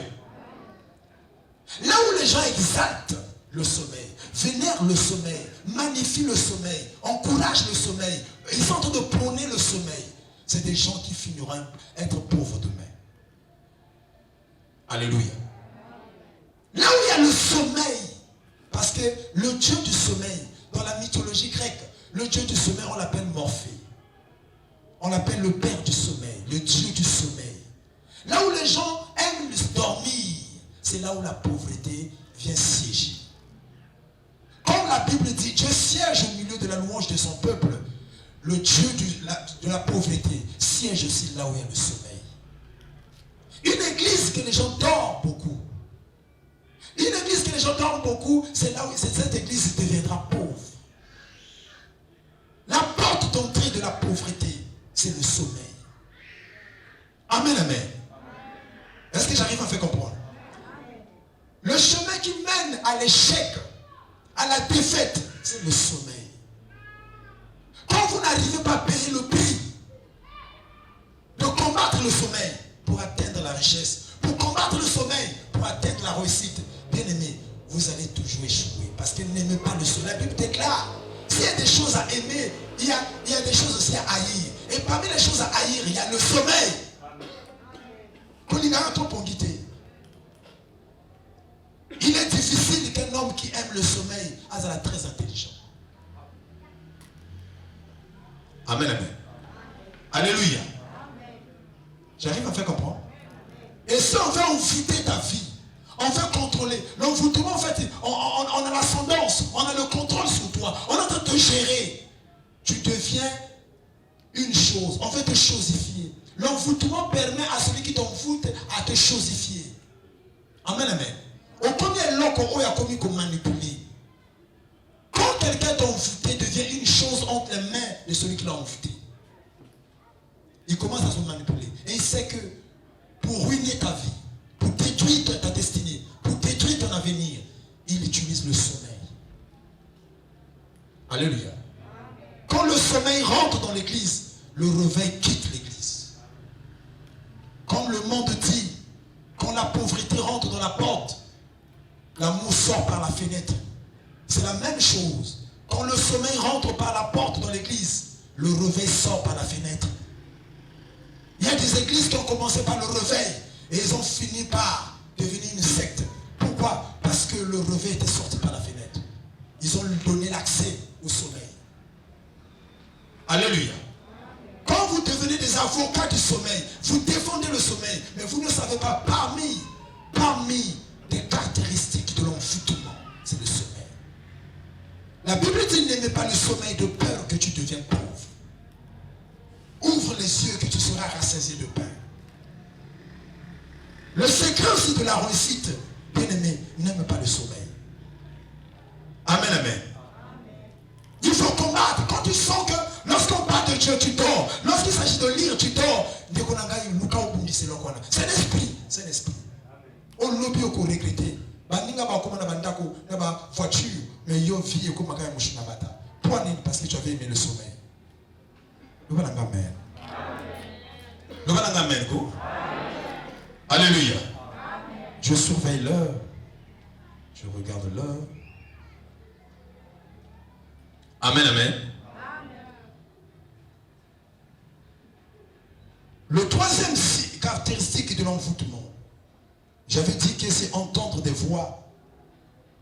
Là où les gens exaltent le sommeil, vénèrent le sommeil, magnifient le sommeil, encouragent le sommeil, ils sont en train de prôner le sommeil, c'est des gens qui finiront être pauvres demain. Alléluia. Là où il y a le sommeil, parce que le dieu du sommeil, dans la mythologie grecque, le dieu du sommeil, on l'appelle Morphée. On l'appelle le père du sommeil, le dieu du sommeil. Là où les gens aiment dormir, c'est là où la pauvreté vient siéger. Comme la Bible dit, Dieu siège au milieu de la louange de son peuple. Le Dieu de la pauvreté siège aussi là où il y a le sommeil. Une église que les gens dorment beaucoup. Une église que les gens dorment beaucoup, c'est là où cette église deviendra pauvre. La porte d'entrée de la pauvreté, c'est le sommeil. Amen, amen. Est-ce que j'arrive à faire comprendre? Le chemin qui mène à l'échec, à la défaite, c'est le sommeil. Quand vous n'arrivez pas à payer le prix de combattre le sommeil pour atteindre la richesse, pour combattre le sommeil pour atteindre la réussite, bien aimé, vous allez toujours échouer parce que n'aimez pas le sommeil. La Bible déclare, s'il y a des choses à aimer, il y a des choses aussi à haïr. Et parmi les choses à haïr, il y a le sommeil. Il est difficile qu'un homme qui aime le sommeil soit très intelligent. Amen, amen. Alléluia. J'arrive à faire comprendre. Et si on veut envoûter ta vie, on veut contrôler. L'envoûtement, en fait, on a l'ascendance, on a le contrôle sur toi, on est en train de te gérer. Tu deviens une chose, on veut te chosifier. L'envoûtement permet à celui qui t'envoûte à te chosifier. Amen, amen. Au premier lot qu'on a commis comme manipuler. Quand quelqu'un t'a envoûté, devient une chose entre les mains de celui qui l'a envoûté. Il commence à se manipuler. Et il sait que pour ruiner ta vie, pour détruire ta destinée, pour détruire ton avenir, il utilise le sommeil. Alléluia. Quand le sommeil rentre dans l'église, le réveil quitte l'église. Comme le monde dit, quand la pauvreté rentre dans la porte, l'amour sort par la fenêtre. C'est la même chose. Quand le sommeil rentre par la porte dans l'église, le réveil sort par la fenêtre. Il y a des églises qui ont commencé par le réveil et ils ont fini par devenir une secte. Pourquoi? Parce que le réveil était sorti par la fenêtre. Ils ont donné l'accès au sommeil. Alléluia. Quand vous devenez des avocats du sommeil, vous défendez le sommeil, mais vous ne savez pas, parmi des caractéristiques de l'envoûtement, c'est le sommeil. La Bible dit, n'aimez pas le sommeil de peur que tu deviennes pauvre. Ouvre les yeux que tu seras rassasié de pain. Le secret aussi de la réussite, bien aimé, n'aime pas le sommeil. Amen, amen. Il faut combattre. Quand tu sens que lorsqu'on parle de Dieu, tu dors. Lorsqu'il s'agit de lire, tu dors. C'est l'esprit. C'est l'esprit. On l'a bien regretté. Voiture, mais il y a une vie comme parce que tu avais aimé le sommeil. Alléluia. Je surveille l'heure. Je regarde l'heure. Amen, amen. Le troisième caractéristique de l'envoûtement, j'avais dit que c'est entendre des voix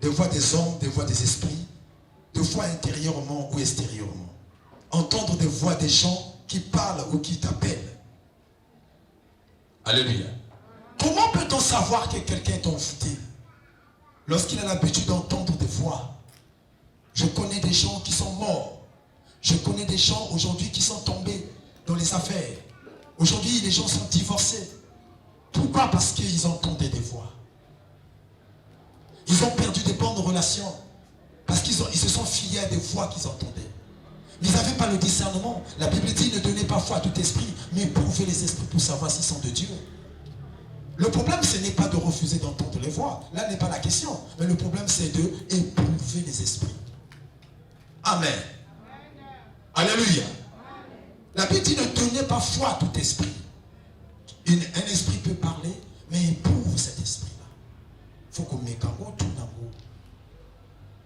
des hommes, des voix des esprits, des voix intérieurement ou extérieurement. Entendre des voix des gens qui parlent ou qui t'appellent. Alléluia. Comment peut-on savoir que quelqu'un est envoûté? Lorsqu'il a l'habitude d'entendre des voix. Je connais des gens qui sont morts. Je connais des gens aujourd'hui qui sont tombés dans les affaires. Aujourd'hui, les gens sont divorcés. Pourquoi? Parce qu'ils entendaient des voix. Ils ont perdu des bonnes relations. Parce qu'ils se sont fiés à des voix qu'ils entendaient. Mais ils n'avaient pas le discernement. La Bible dit ne donnez pas foi à tout esprit, mais éprouvez les esprits pour savoir s'ils sont de Dieu. Le problème, ce n'est pas de refuser d'entendre les voix. Là n'est pas la question. Mais le problème, c'est de éprouver les esprits. Amen. Alléluia. La Bible dit ne donnez pas foi à tout esprit. Un esprit peut parler, mais éprouve cet esprit-là. Il faut qu'on mette en haut, tout en haut.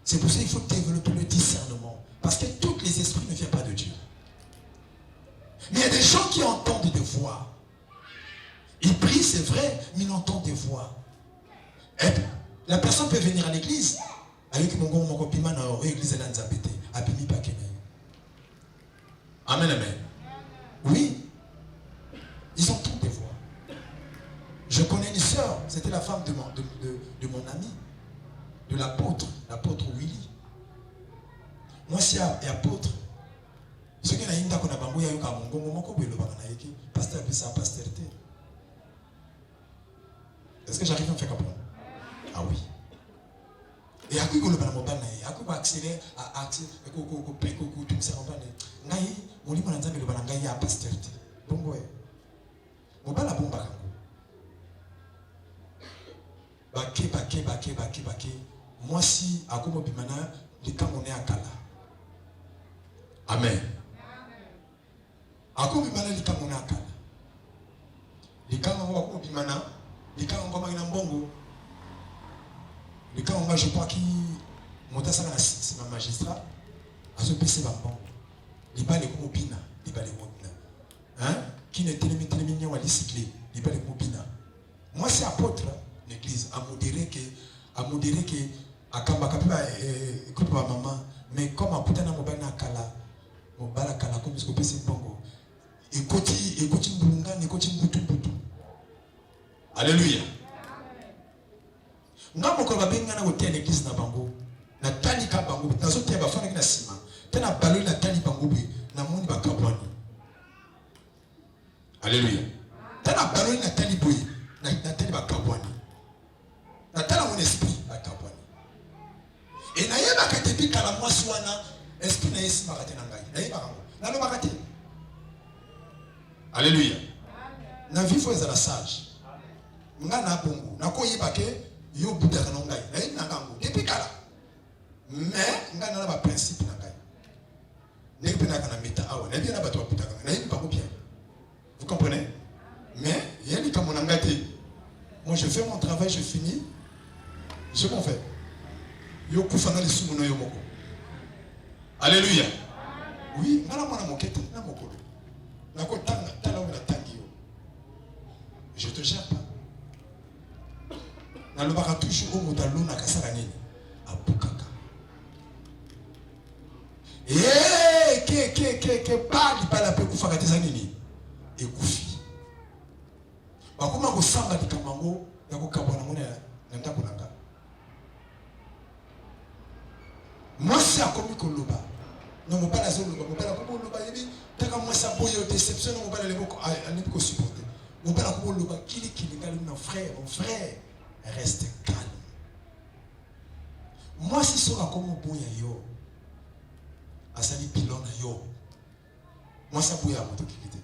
C'est pour ça qu'il faut développer le discernement. Parce que tous les esprits ne viennent pas de Dieu. Mais il y a des gens qui entendent des voix. Ils prient, c'est vrai, mais ils entendent des voix. Et la personne peut venir à l'église. Amen, amen. Oui. Ils entendent des voix. Je connais une sœur, c'était la femme de mon ami, de l'apôtre Willy. Moi, si apôtre, ce qui est là, est-ce que j'arrive à me faire comprendre? Ah oui. Et à quoi il y a à quoi accélérer à accélérer tout ça en panne. Ngai, mon livre n'entend le banangai à pastorité. Bon ouais. Mon bala bomba kango. Baké. Moi si à quoi bimana les camps on est à Kala. Amen. À quoi bimana les camps on est à Kala. Les camps on va bimana. Les cas on va en bongo. Les cas on va je crois qui monta ça c'est ma magistrat à ce PC bambon. Les balles comme opina, les balles mobina. Hein? Qui ne télémine ou à l'cycler, les balles mobina. Moi c'est apôtre l'église à modérer que à Kambakapiba coupe ma maman mais comme à Putana mobana kala mobala kala comme ce que PC bongo. Et koti mbulunga ni koti mbutu. Alléluia. Nga moko babenga na hotel l'église na bango. Na tali ka bango. Na zote ba fana na sima. Tena balo na tali bango bi na moni ba kabwani. Alléluia. Tena balo na tali boy na tali ba kabwani. Na tala mon esprit ba kabwani. Et na yeba ka tepi kala mwasi wana esprit na yesi makate na ngai. Na yeba bango. Na lo makate. Alléluia. Na vifo ezala sage. Nga na bongo na ko yeba ke yo buda na ngai na ina ngango depuis kala mais nga na ba principe na ngai ne pe na kana meta awa na bien na bato buda na yeba ko bien. Vous comprenez? Mais yeli comme on ngate moi je fais mon travail, je finis je m'en vais yo kufana le sumu no yo moko. Alléluia. Oui nga na mona mokete na mokolo na ko tanga tala na tangi yo je te gère pas. Na lo baka toujours au motalo na kasala nini abukaka ke bali pala pe kufaka tesa nini ekufi bakoma ko samba dikamango ya ko kabona mona na ndako nanga mwasi akomi koloba no mobala zo loba mobala ko loba yebi taka mwasi aboyo déception no mobala lebo ani ko supporter mobala ko loba kili ngali mon frère reste calme. Moi si sera comme boya yo asali pilona yo moi ça boya moto kikite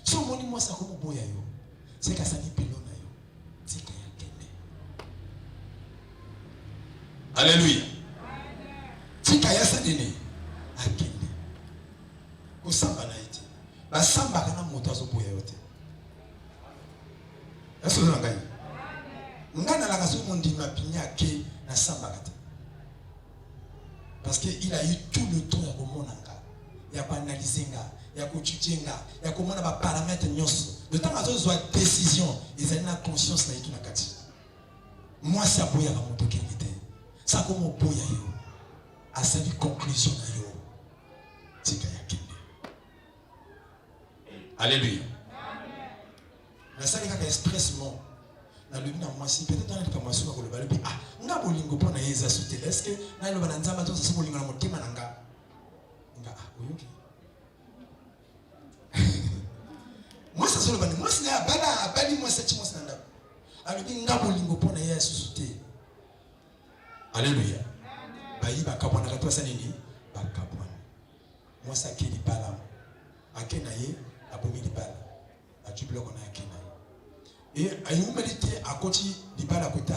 so moni moi ça comme boya yo c'est qu'asali pilona yo tika ya kende. Alléluia. Tika ya sadini akende ko samba na iti ba samba kana moto azo boya yo te eso na ngai. Ngana la kaso mondima pinya ke na sambakata. Parce qu'il a eu tout le temps à komonanga, ya ko analyser nga, ya ko étudier nga, ya ko mona ba paramètres nyonso. Le temps azo zwa décision, ils ont la conscience na itu na kati. Moi ça boya ba moto kengite. Ça comme boya yo. A sa vie conclusion na yo. Tika ya kende. Alléluia. Na ça kaka expressement. Na lubi na mwasi peut-être dans le kamwasu ko le balobi ah nga bolingo pona yeza sutela est-ce que na lo bana nzamba to sa bolingo na motema na nga oyoki moi ça solo bana moi sina bana abali moi seti moi sina alobi nga bolingo pona yeza sutela. Alléluia. Bayi bakabwana ka tosa nini bakabwana moi ça qui bala akena ye abomi libala atubilo kona akena. Et à l'humanité à côté du bal à côté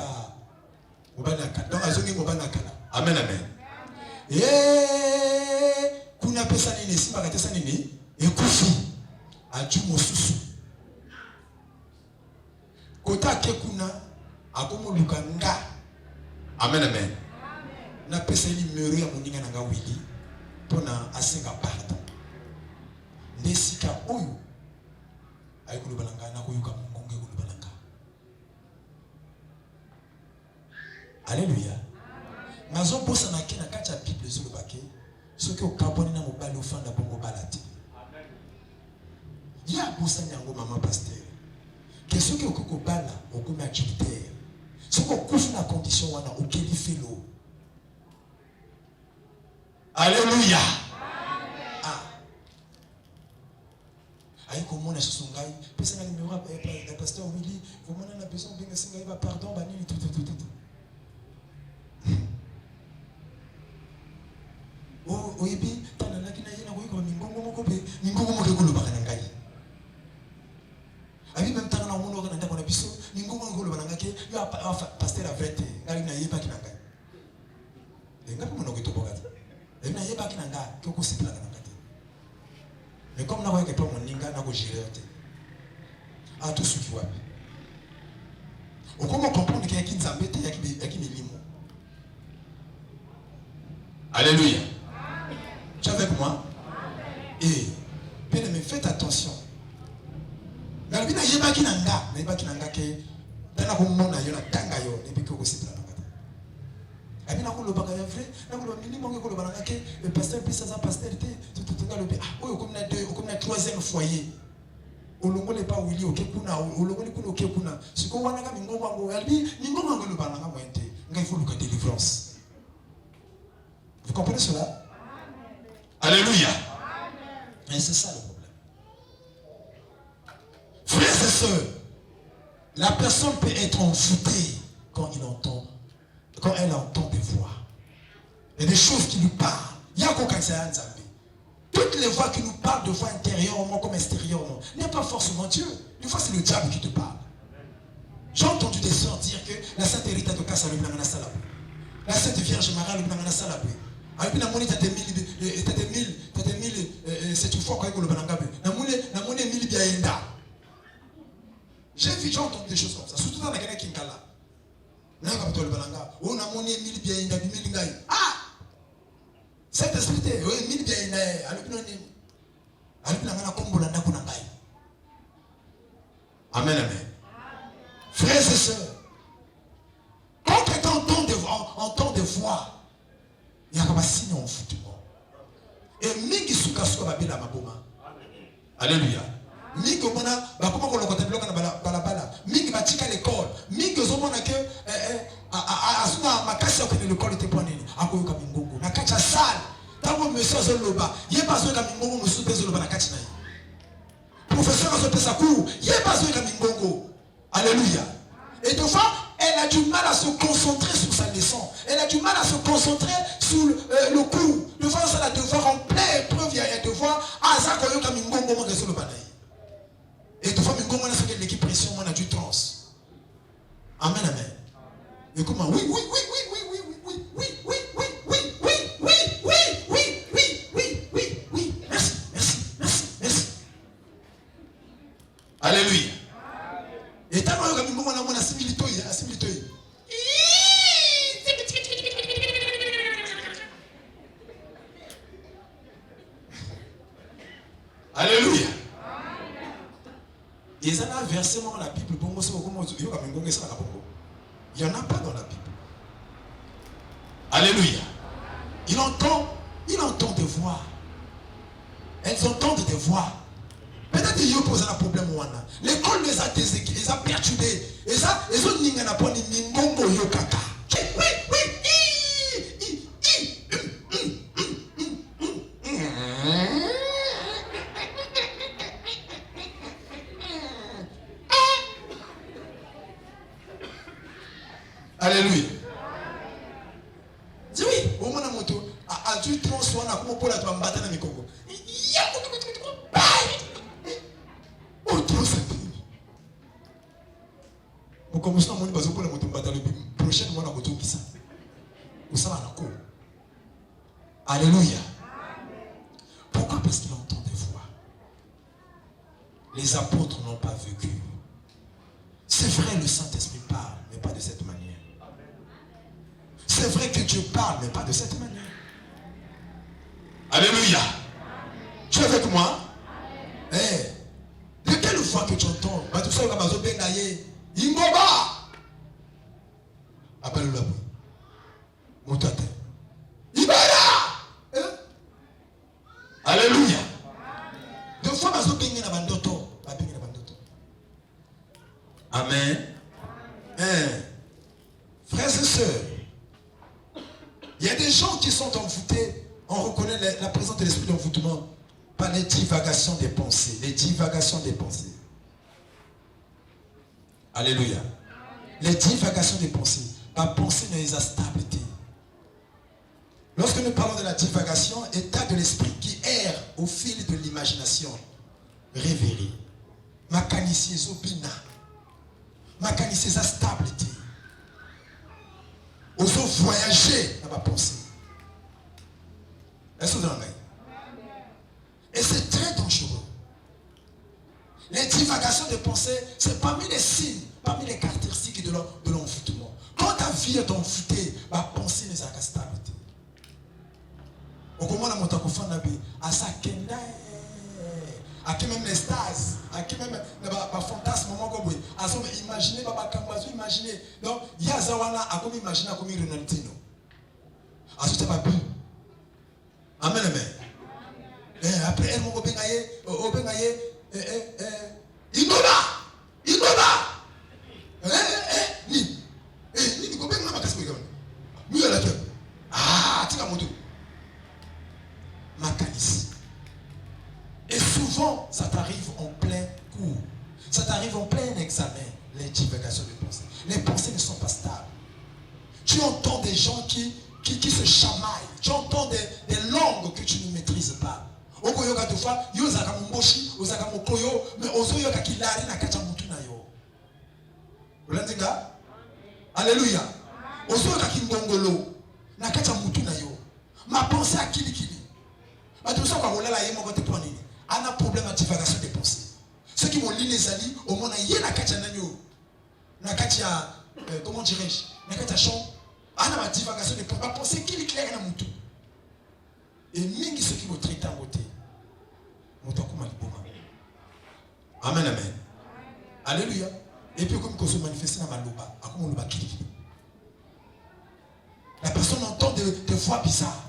donc à zongi mobana kala. Amen amen. Et kuna pesa nini si bakate sa nini ekufi aju mosusu kota ke kuna akomo lukanga. Amen amen. Na pesa ili meuri ya muninga nanga wili pona asenga pardon ndesika oyo ayikulu balanga na koyuka mungu ngekulu balanga. Alléluia. Mazo bosa na kina kati ya Bible zolo bake soki okaboni na mobali ofanda bongo balati. Ya bosa nyango mama pasteur. Que soki okoko bala okomi activitaire. Soki okufu na condition wana okeli felo. Alléluia. Ah. Aïe comment on a ce ngai pesa na numéro ya pasteur Willy vraiment na besoin benga singa iba pardon banini tout. Oh oyebi tana na kina yena koyiko mingongo moko be mingongo moko ko lobaka na ngai. Abi même tana na mono kana ndako na biso mingongo ko lobaka na ngake yo pasteur a vete ngai na yeba kina ngai. Ngapi mono ko toboka. Na yeba kina ngai ko sipla kana ngate. Mais comme na koyeke pa moninga na ko gérer te. A tout ce qui va. On comment comprendre qu'il y a qui nzambe te ya ki milimo. Alléluia. Tu es avec moi? Et bien aimé, faites attention. Mais il y a qui nanga ke dana ko mona yo na tanga yo ne biko ko sipla na kata. Abi na ko lo baka ya vrai, na ko lo minimum ko lo bana ke le pasteur puis ça pasteur te tout ngalo be ah oyo comme na troisième foyer. Olongole pa wili okekuna olongole kuna okekuna siko wana ka mingongo ngo albi mingongo ngo lo bana nga moente nga il faut le délivrance. Vous comprenez cela? Alléluia. Et c'est ça le problème. Frères et sœurs, la personne peut être envoûtée quand elle entend des voix. Il y a des choses qui nous parlent. Il y a toutes les voix qui nous parlent de voix intérieurement comme extérieurement n'est pas forcément Dieu. Des fois c'est le diable qui te parle. J'ai entendu des sœurs dire que la Sainte Rita de Kassa le Blanana Salabou, la Sainte Vierge Marie le Blanana Salabou. Et puis, c'est une fois qu'on a j'ai vu, j'ai entendu des choses comme ça, surtout dans la guerre Kinkala. Ah! Cet esprit, Amen, amen. Frères et sœurs, quand quelqu'un entend des voix, il y a comme un signe en foutement. Et mingi suka babila maboma. Alléluia. Mingi omona bakoma ko lokota bloka na balabala. Mingi batika l'école. Mingi ozomona que asuna makasi ya kwenye l'école était ponini. Akoyoka mingongo. Na kacha sale. Tango monsieur azoloba, yeba zoka mingongo musu bezoloba na kachi na ye. Professeur azopesa cours, yeba zoka mingongo. Alléluia. Et deux fois elle a du mal à se concentrer sur sa leçon. Elle a du mal à se concentrer sur le cours. De fois, ça a devoir en pleine épreuve, il y a devoir. Et de fois, l'équipe pression, on a du trans. Amen, amen. Et comment? Oui, oui, oui, oui, oui, oui, oui, oui, oui, oui, oui, oui, oui, oui, oui, oui, oui, oui, oui. Merci, merci, merci, merci. Alléluia. Et tant que nous avons similité, Et ça a versé dans la Bible. Il n'y en a pas dans la Bible. Alléluia. Il entend des voix. Elles entendent des voix. Peut-être qu'il y a un problème. L'école les a déséquilibrés, les a perturbés. Et ça, ils ont dit qu'il n'y a pas de mingongo yokaka. Oui. Alléluia. Dis oui, au moins la moto. A tu transformes la pour la tombe dans le Congo. Oh, trop simple. Vous commencez à monter parce que pour la moto dans le prochain mois la moto qui ça. Vous savez la cour. Alléluia. Pourquoi? Parce qu'il entend des voix. Les apôtres n'ont pas vécu. C'est vrai, le Saint-Esprit parle, mais pas de cette manière. C'est vrai que Dieu parle, mais pas de cette manière. Alléluia. Tu es avec moi? De quelle voix que tu entends? Appelle-le là. Montate. Alléluia. Deux fois, amen. Frères et sœurs, il y a des gens qui sont envoûtés. On reconnaît la présence de l'esprit d'envoûtement par les divagations des pensées. Les divagations des pensées. Alléluia. Les divagations des pensées. Par pensée n'est pas stabilité. Lorsque nous parlons de la divagation, état de l'esprit qui erre au fil de l'imagination. Révérer. Makanisier zobina. Makanisier sa stabilité. Oso voyager dans ma pensée. Est-ce que vous en avez? Et c'est très dangereux. Les divagations de pensée, c'est parmi les signes, parmi les caractéristiques de l'envoûtement. Quand ta vie est envoûtée, ma pensée n'est pas stable. On commence à monter à sa kenda, à qui même les stars, à qui même les fantasmes, à imaginer, imaginer. Donc, il y a Zawana à comme imaginer comme Ronaldinho. À ce pas plus. Amen, amen. Après, elle m'a obengaye, Igoba. Et souvent, ça t'arrive en plein cours. Ça t'arrive en plein examen, les divagations de pensée. Les pensées ne sont pas stables. Tu entends des gens qui se chamaillent. Tu entends des langues que tu ne maîtrises pas. Okoyoka deux fois, yozaka mumboshi, ozaka mokoyo, mais ozoyoka kilari na kacha mutu na yo. Ulanzinga? Alléluia. Ozoyoka kingongolo na kacha mutu na yo. Ma pensée à kili. Mais tout ça, quand on l'a là, il y a un problème de divagation des pensées. Ceux qui vont lire les alliés, au moins, il y a un kacha nanyo. Na kacha, comment dirais-je? Na kacha champ. Il y a une divagation des pensées. Ma pensée qui est claire na mutu. Et même ceux qui vont traiter en beauté. Amen, amen. Alléluia. Et puis comme on se manifeste dans ma loba, la personne entend des voix bizarres.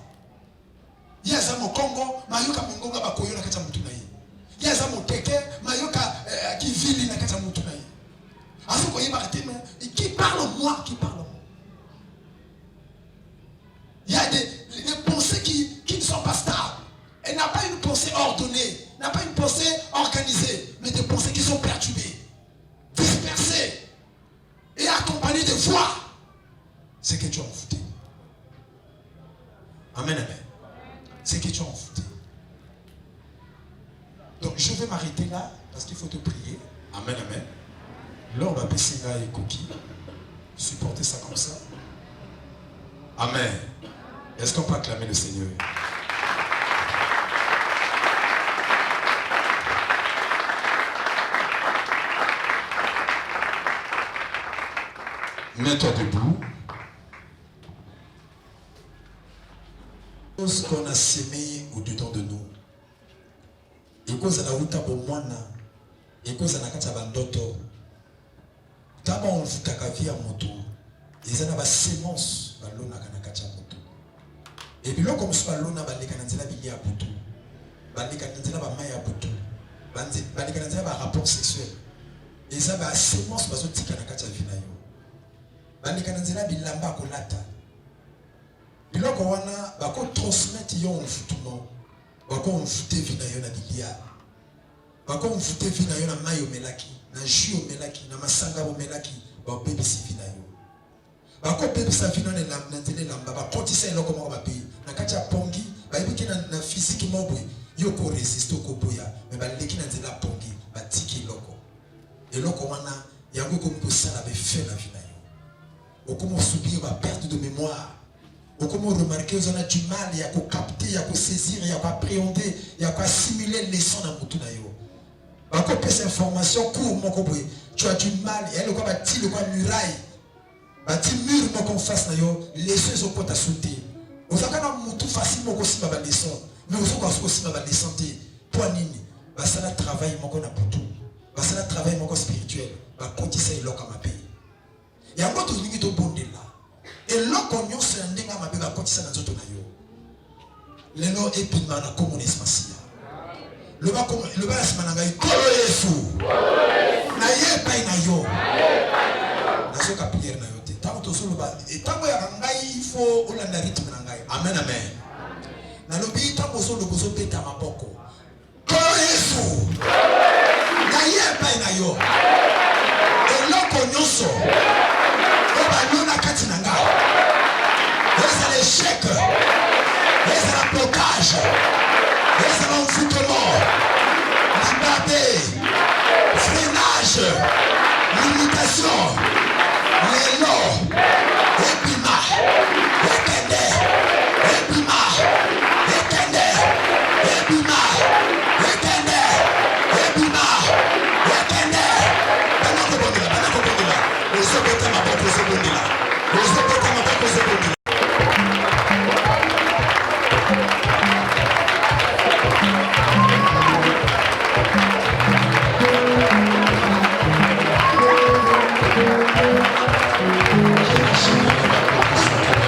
Il y a un Congo, mayoka mungonga bakoyo na kacha mutu na ye. Il y a un keke, mayoka qui vit na kacha mutu na ye. Aso ko yeba teme, qui parle moi, qui parle moi. Il y a des pensées qui ne sont pas stables. Elle n'a pas une pensée ordonnée, n'a pas une pensée organisée, mais des pensées qui sont perturbées, dispersées et accompagnées de voix. C'est que tu as envoûté. Amen, amen. C'est que tu as envoûté. Donc je vais m'arrêter là parce qu'il faut te prier. Amen, amen. L'homme va baisser là et coquille. Supporter ça comme ça. Amen. Est-ce qu'on peut acclamer le Seigneur? Mets-toi debout. Ce qu'on a sémé au-dedans de nous. Et cause à la route à Bomwana, ekoza na kati ya bandoto taba onvutaka vi ya moto eza na basemence balonaka na kati ya moto e biloko mosusu balona baleka na nzela bilia ya butu baleka na nzela bamai ya butu baleka na nzela barapport sexuel eza basemence bazotika na kati ya vi na yo baleka na nzela bilamba kolata biloko wana bakotransmettre yo mvutumo bakomvute vi na yo na bilia bakomvute vi na yo na mai omelaki na jus omelaki na masanga omelaki babebisi vi na yo bakopebisa vi na nzela elamba bakotisa eloko moko bapeyi na kati ya pongi bayebiki na physique moko yo koresiste okoboya me baleki na nzela pongi batiki eloko wana yango ekomi kosala befe na vi na yo okomi osubir baperte de mémoire okomi remarquer ozana du mal ya kokapte ya kosaisir ya koappréhender ya koassimiler leçon na motu na yo bakopesa information court moko boye tu as du mal elle quoi bati le quoi muraille bati mur moko en face na yo leçon ezokota sauter ozaka na motu facile moko simba ba leçon mais ozoka simba ba leçon te po nini basala travail moko na butu basala travail moko spirituel bakotisa eloko mabe yango tolingi tobondela eloko nyonso ya ndenge mabe bakotisa na nzoto na yo lelo epima na komona esmasia loba ya nsima na ngai kolo yesu na ye epai na yo nazoka priere na yo te ntango tozoloba ntango ya ngai ifo olanda rythme na ngai amen amen nalobi ntango ozoloba ozobeta maboko kolo yesu na ye epai na yo eloko nyonso obalona kati na ngai ezala échec ezala blocage ezala envoûtement libabe freinage limitation lelo ebima ekende ebima ekende ebima ekende ebima ekende banakobondela ozobeta maboko ozobondela ozobeta maboko ozobondela Thank you.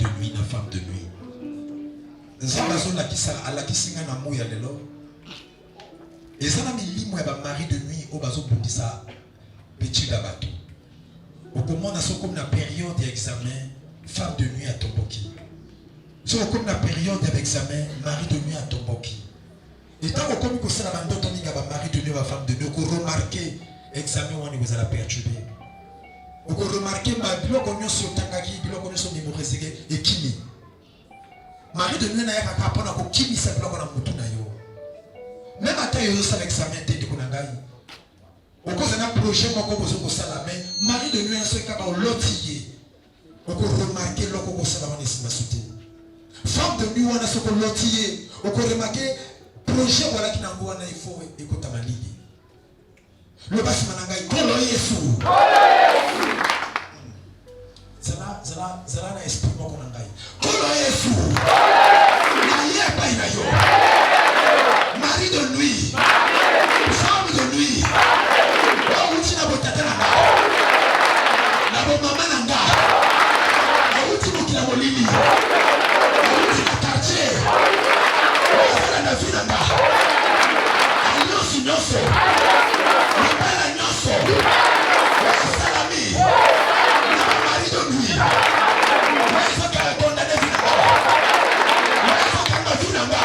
de nuit na femme de nuit. Nzambazo la kisinga na mouya lelo. Et ça n'a mis limo ya mari de nuit au bazo bundisa petit dabato. Au comment na so comme la période d'examen femme de nuit à tomboki. So comme la période d'examen mari de nuit à tomboki. Et tant que comme ça la bande toniga ba mari de nuit ba femme de nuit ko remarquer examen on vous allez perturber. On peut remarquer ma biloko nyonso tangaki biloko nyonso mémorisé et kimi. Mari de nuit na ya ka pona ko kimi sa biloko na mutu na yo. Même à taille ça l'examen de konangai. On cause un projet moko bozo ko sala mais mari de nuit so ka ba lotier. On peut remarquer loko ko sala wana sima souté. Femme de nuit wana so ko lotier. On peut remarquer projet wala kinango wana il faut écouter malili. Le basi manangai kolo Yesu. Zala na esprit moko nangai. Kolo Yesu. Na yepa ina yo. Mari de nuit. Femme de nuit. Wa uti na botata nanga. Na bo mama nanga. Na uti mukila molili. Na uti na quartier. Wa na vie nanga. Aliosi nyoso. Nipala nyoso. Wa salami. Na mari de nuit. Wa soka condamné vie nanga. Wa soka na vie nanga.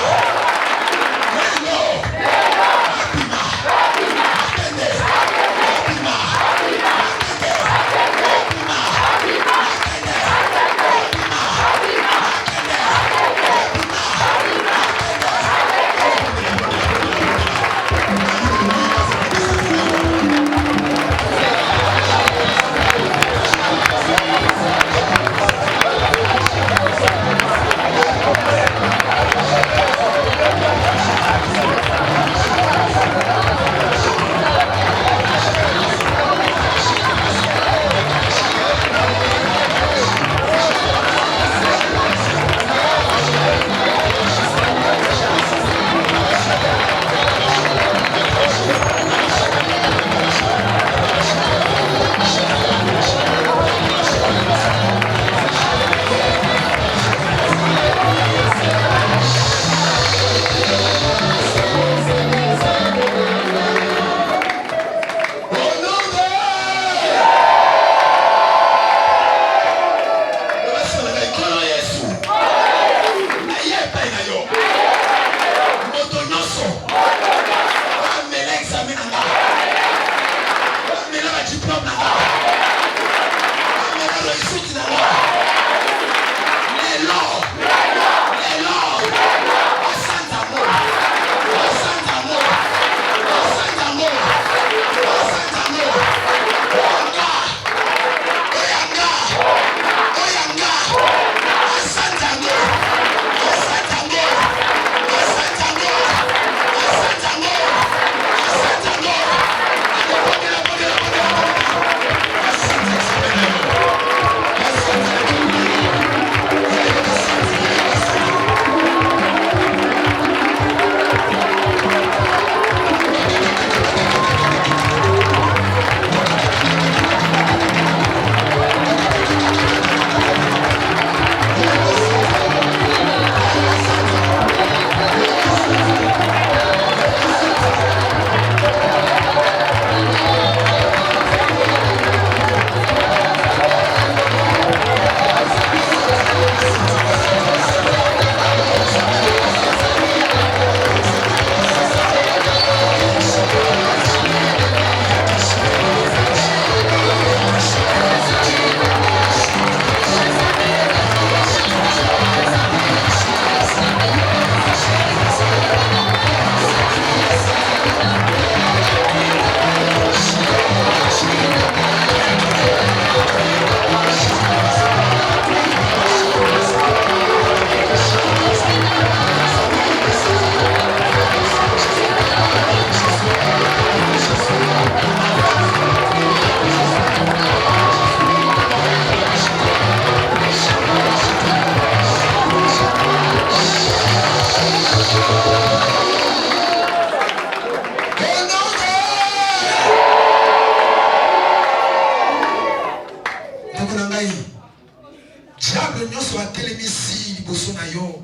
batelemisi liboso na yo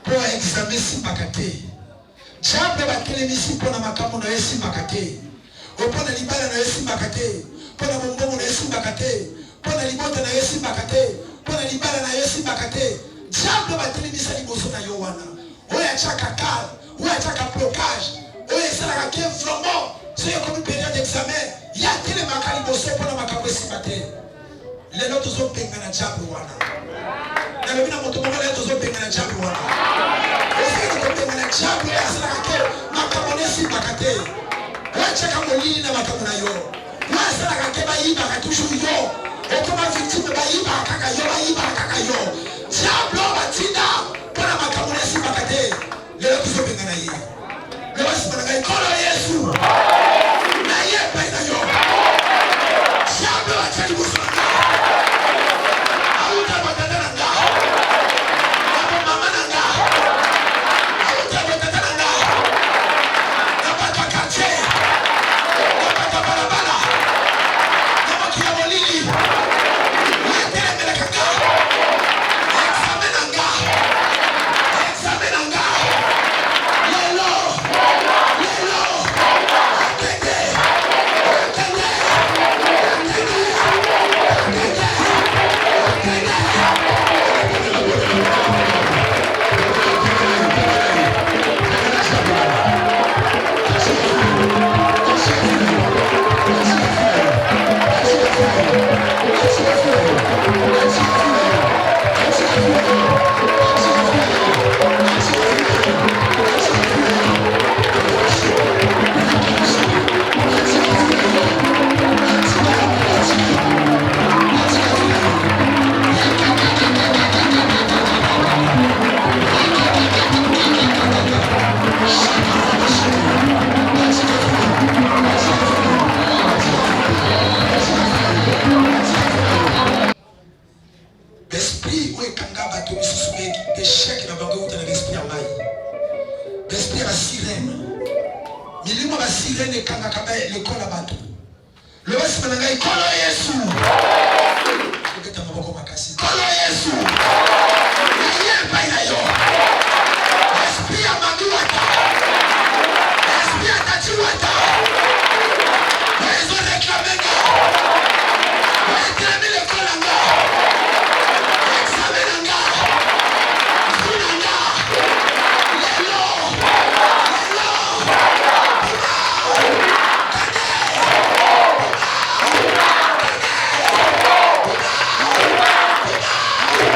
pour examen simbaka te. Diable batelemisi mpona makambo na yo esimbaka te. Mpona libala na yo esimbaka te. Mpona bombongo na yo esimbaka te. Mpona libota na yo esimbaka te. Mpona libala na yo esimbaka te. Diable batelemisa liboso na yo wana. Oyo atiaka kale, oyo atiaka blocage, oyo esalaka ke vraiment soki ekomi période d'examen ya telemaka liboso mpona makambo esimba te. Lelo tozobenga na diable wana. Nalobi na moto moko lelo tozobenga na diable wana. Osiki tobenga na diable oyo asalaka ke makambo esimbaka te. Oyo atiaka molili na makambo na yo. Oyo asalaka ke bayibaka toujours yo. Okoma victime bayibaka kaka yo, bayibaka kaka yo. Diable oyo batinda mpona makambo esimbaka te. Lelo tozobenga na ye. Lelo esimbaka na ye nkolo Yesu. Na ye epai na yo. Diable oyo atia liboso na nga. Auta batata na nga. Na mama na nga. Auta batata na nga. Na bata quartier. Na bata balabala. Na makia molili. Na telemeleka nga. Examen na nga. Examen na nga. Lelo. Lelo. Atende. Atende. L'esprit où ekanga bato misusu échec na bango uta na l'esprit ya mai. L'esprit ya sirène. Milimo ba sirène ekanga kaba lekola bato. Le basi bananga ikolo Yesu. Oketa maboko makasi. Kolo Yesu. Na ye pai na yo. L'esprit ya maduata. L'esprit ya tachiwata. Ils ont réclamé nga. Ils ont réclamé l'école en nga. Examen en nga. Fruit en nga. Lelo. Lelo. Puma. Puma.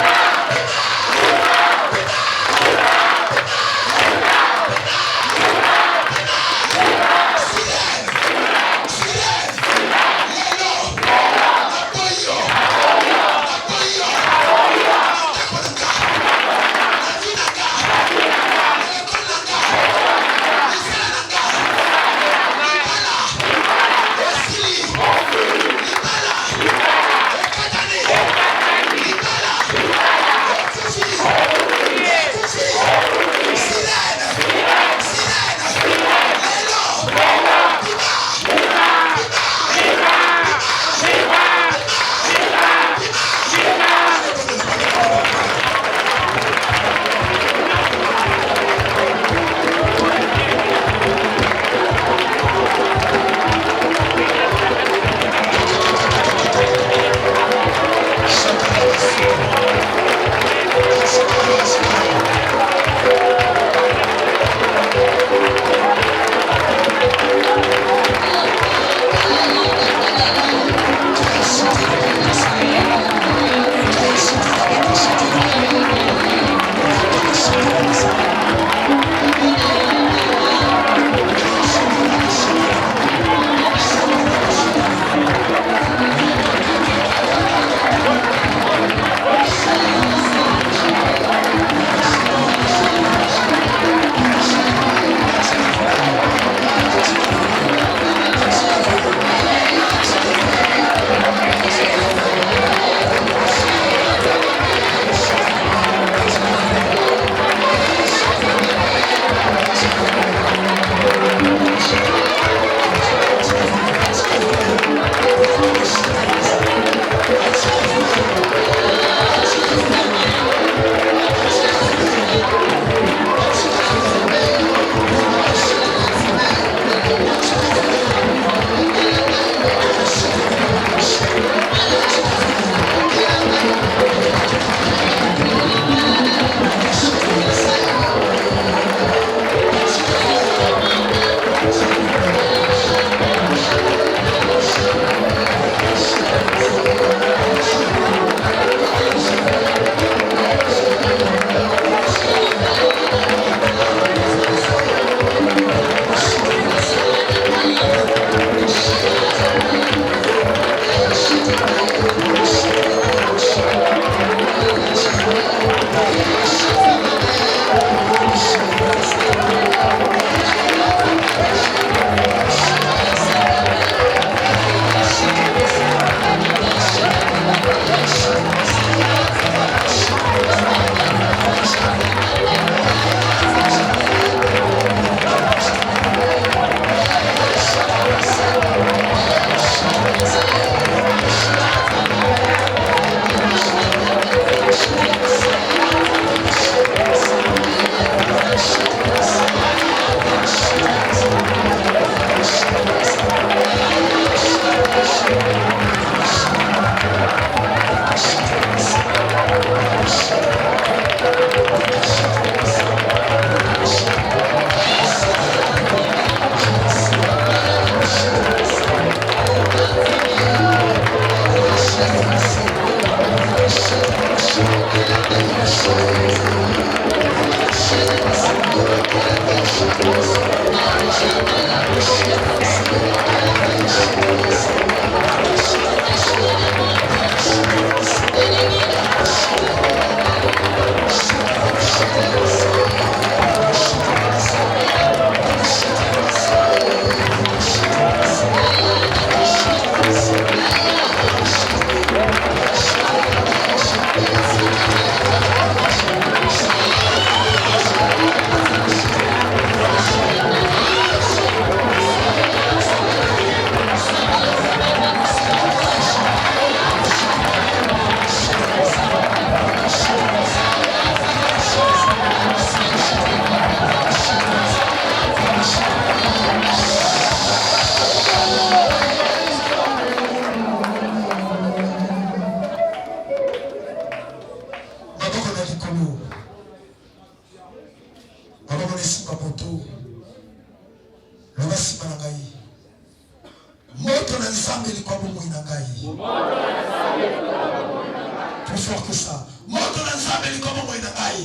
Plus fort que ça. Moto na nzambe liko bongo inangai.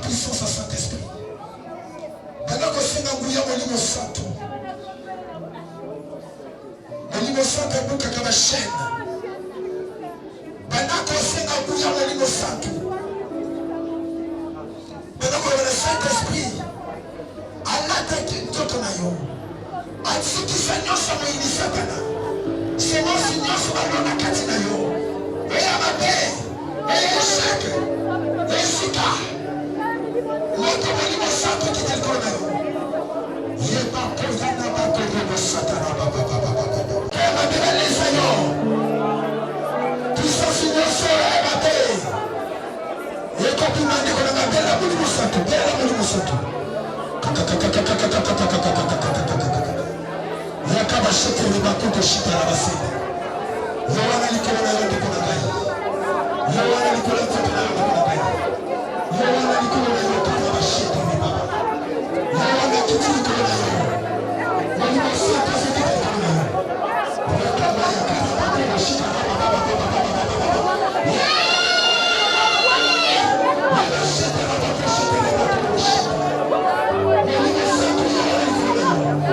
Puissance à Saint-Esprit. Pendant que c'est un bouillon, Molimo Santo. Molimo Santo est bouca comme chaîne. Pendant que c'est un bouillon, Molimo Santo. Pendant que le Saint-Esprit a l'attaqué tout en aïe. A dit que ça n'y a pas de Satana. C'est mon signal sur la loi de Katinayo. Et à ma paix. Et l'échec. Et Sika. Moto Molimo Santo qui te le connaît. Il est pas pour ça n'a pas de Satana. Et ma belle les Seigneur. Puissance innocente et ma paix. Et quand tu m'as dit qu'on a belle la Molimo Santo. Belle la Molimo Santo. Yakaba shete le bakuto shita la basende. Yowana likolo na yote kuna gai. Yowana likolo na yote kuna gai. Yowana likolo na yote kuna bashete le baba. Yowana kiti likolo na yote. Molimo Santo ziti likolo na yote. Yakaba yakaba bakuto shita la baba baba baba baba. Yaba shete la bakuto shite le bakuto shita. Molimo Santo yowana likolo na yote.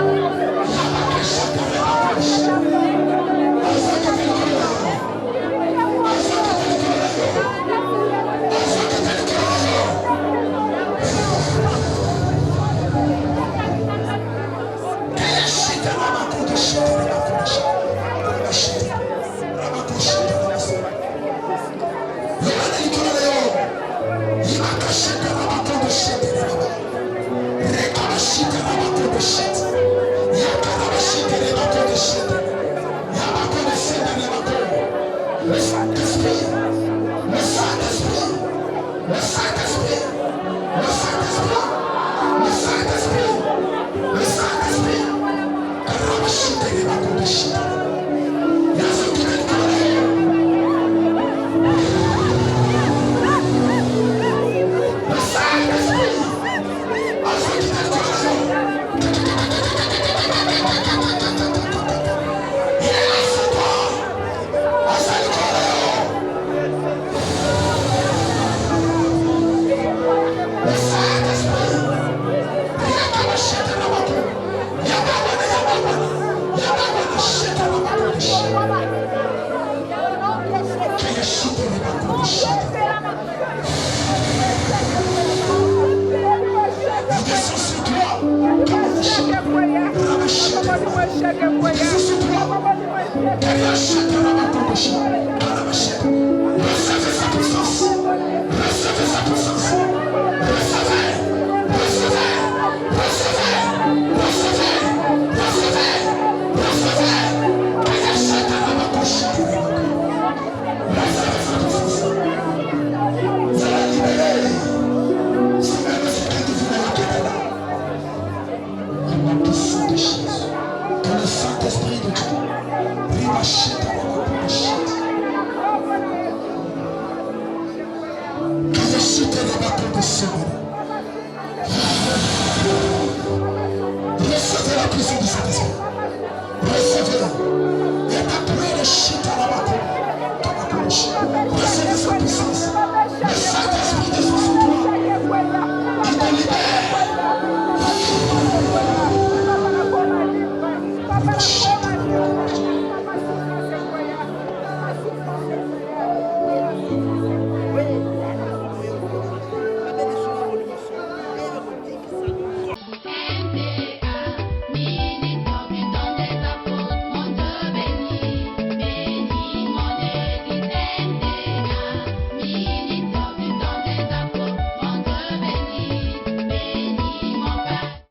Shut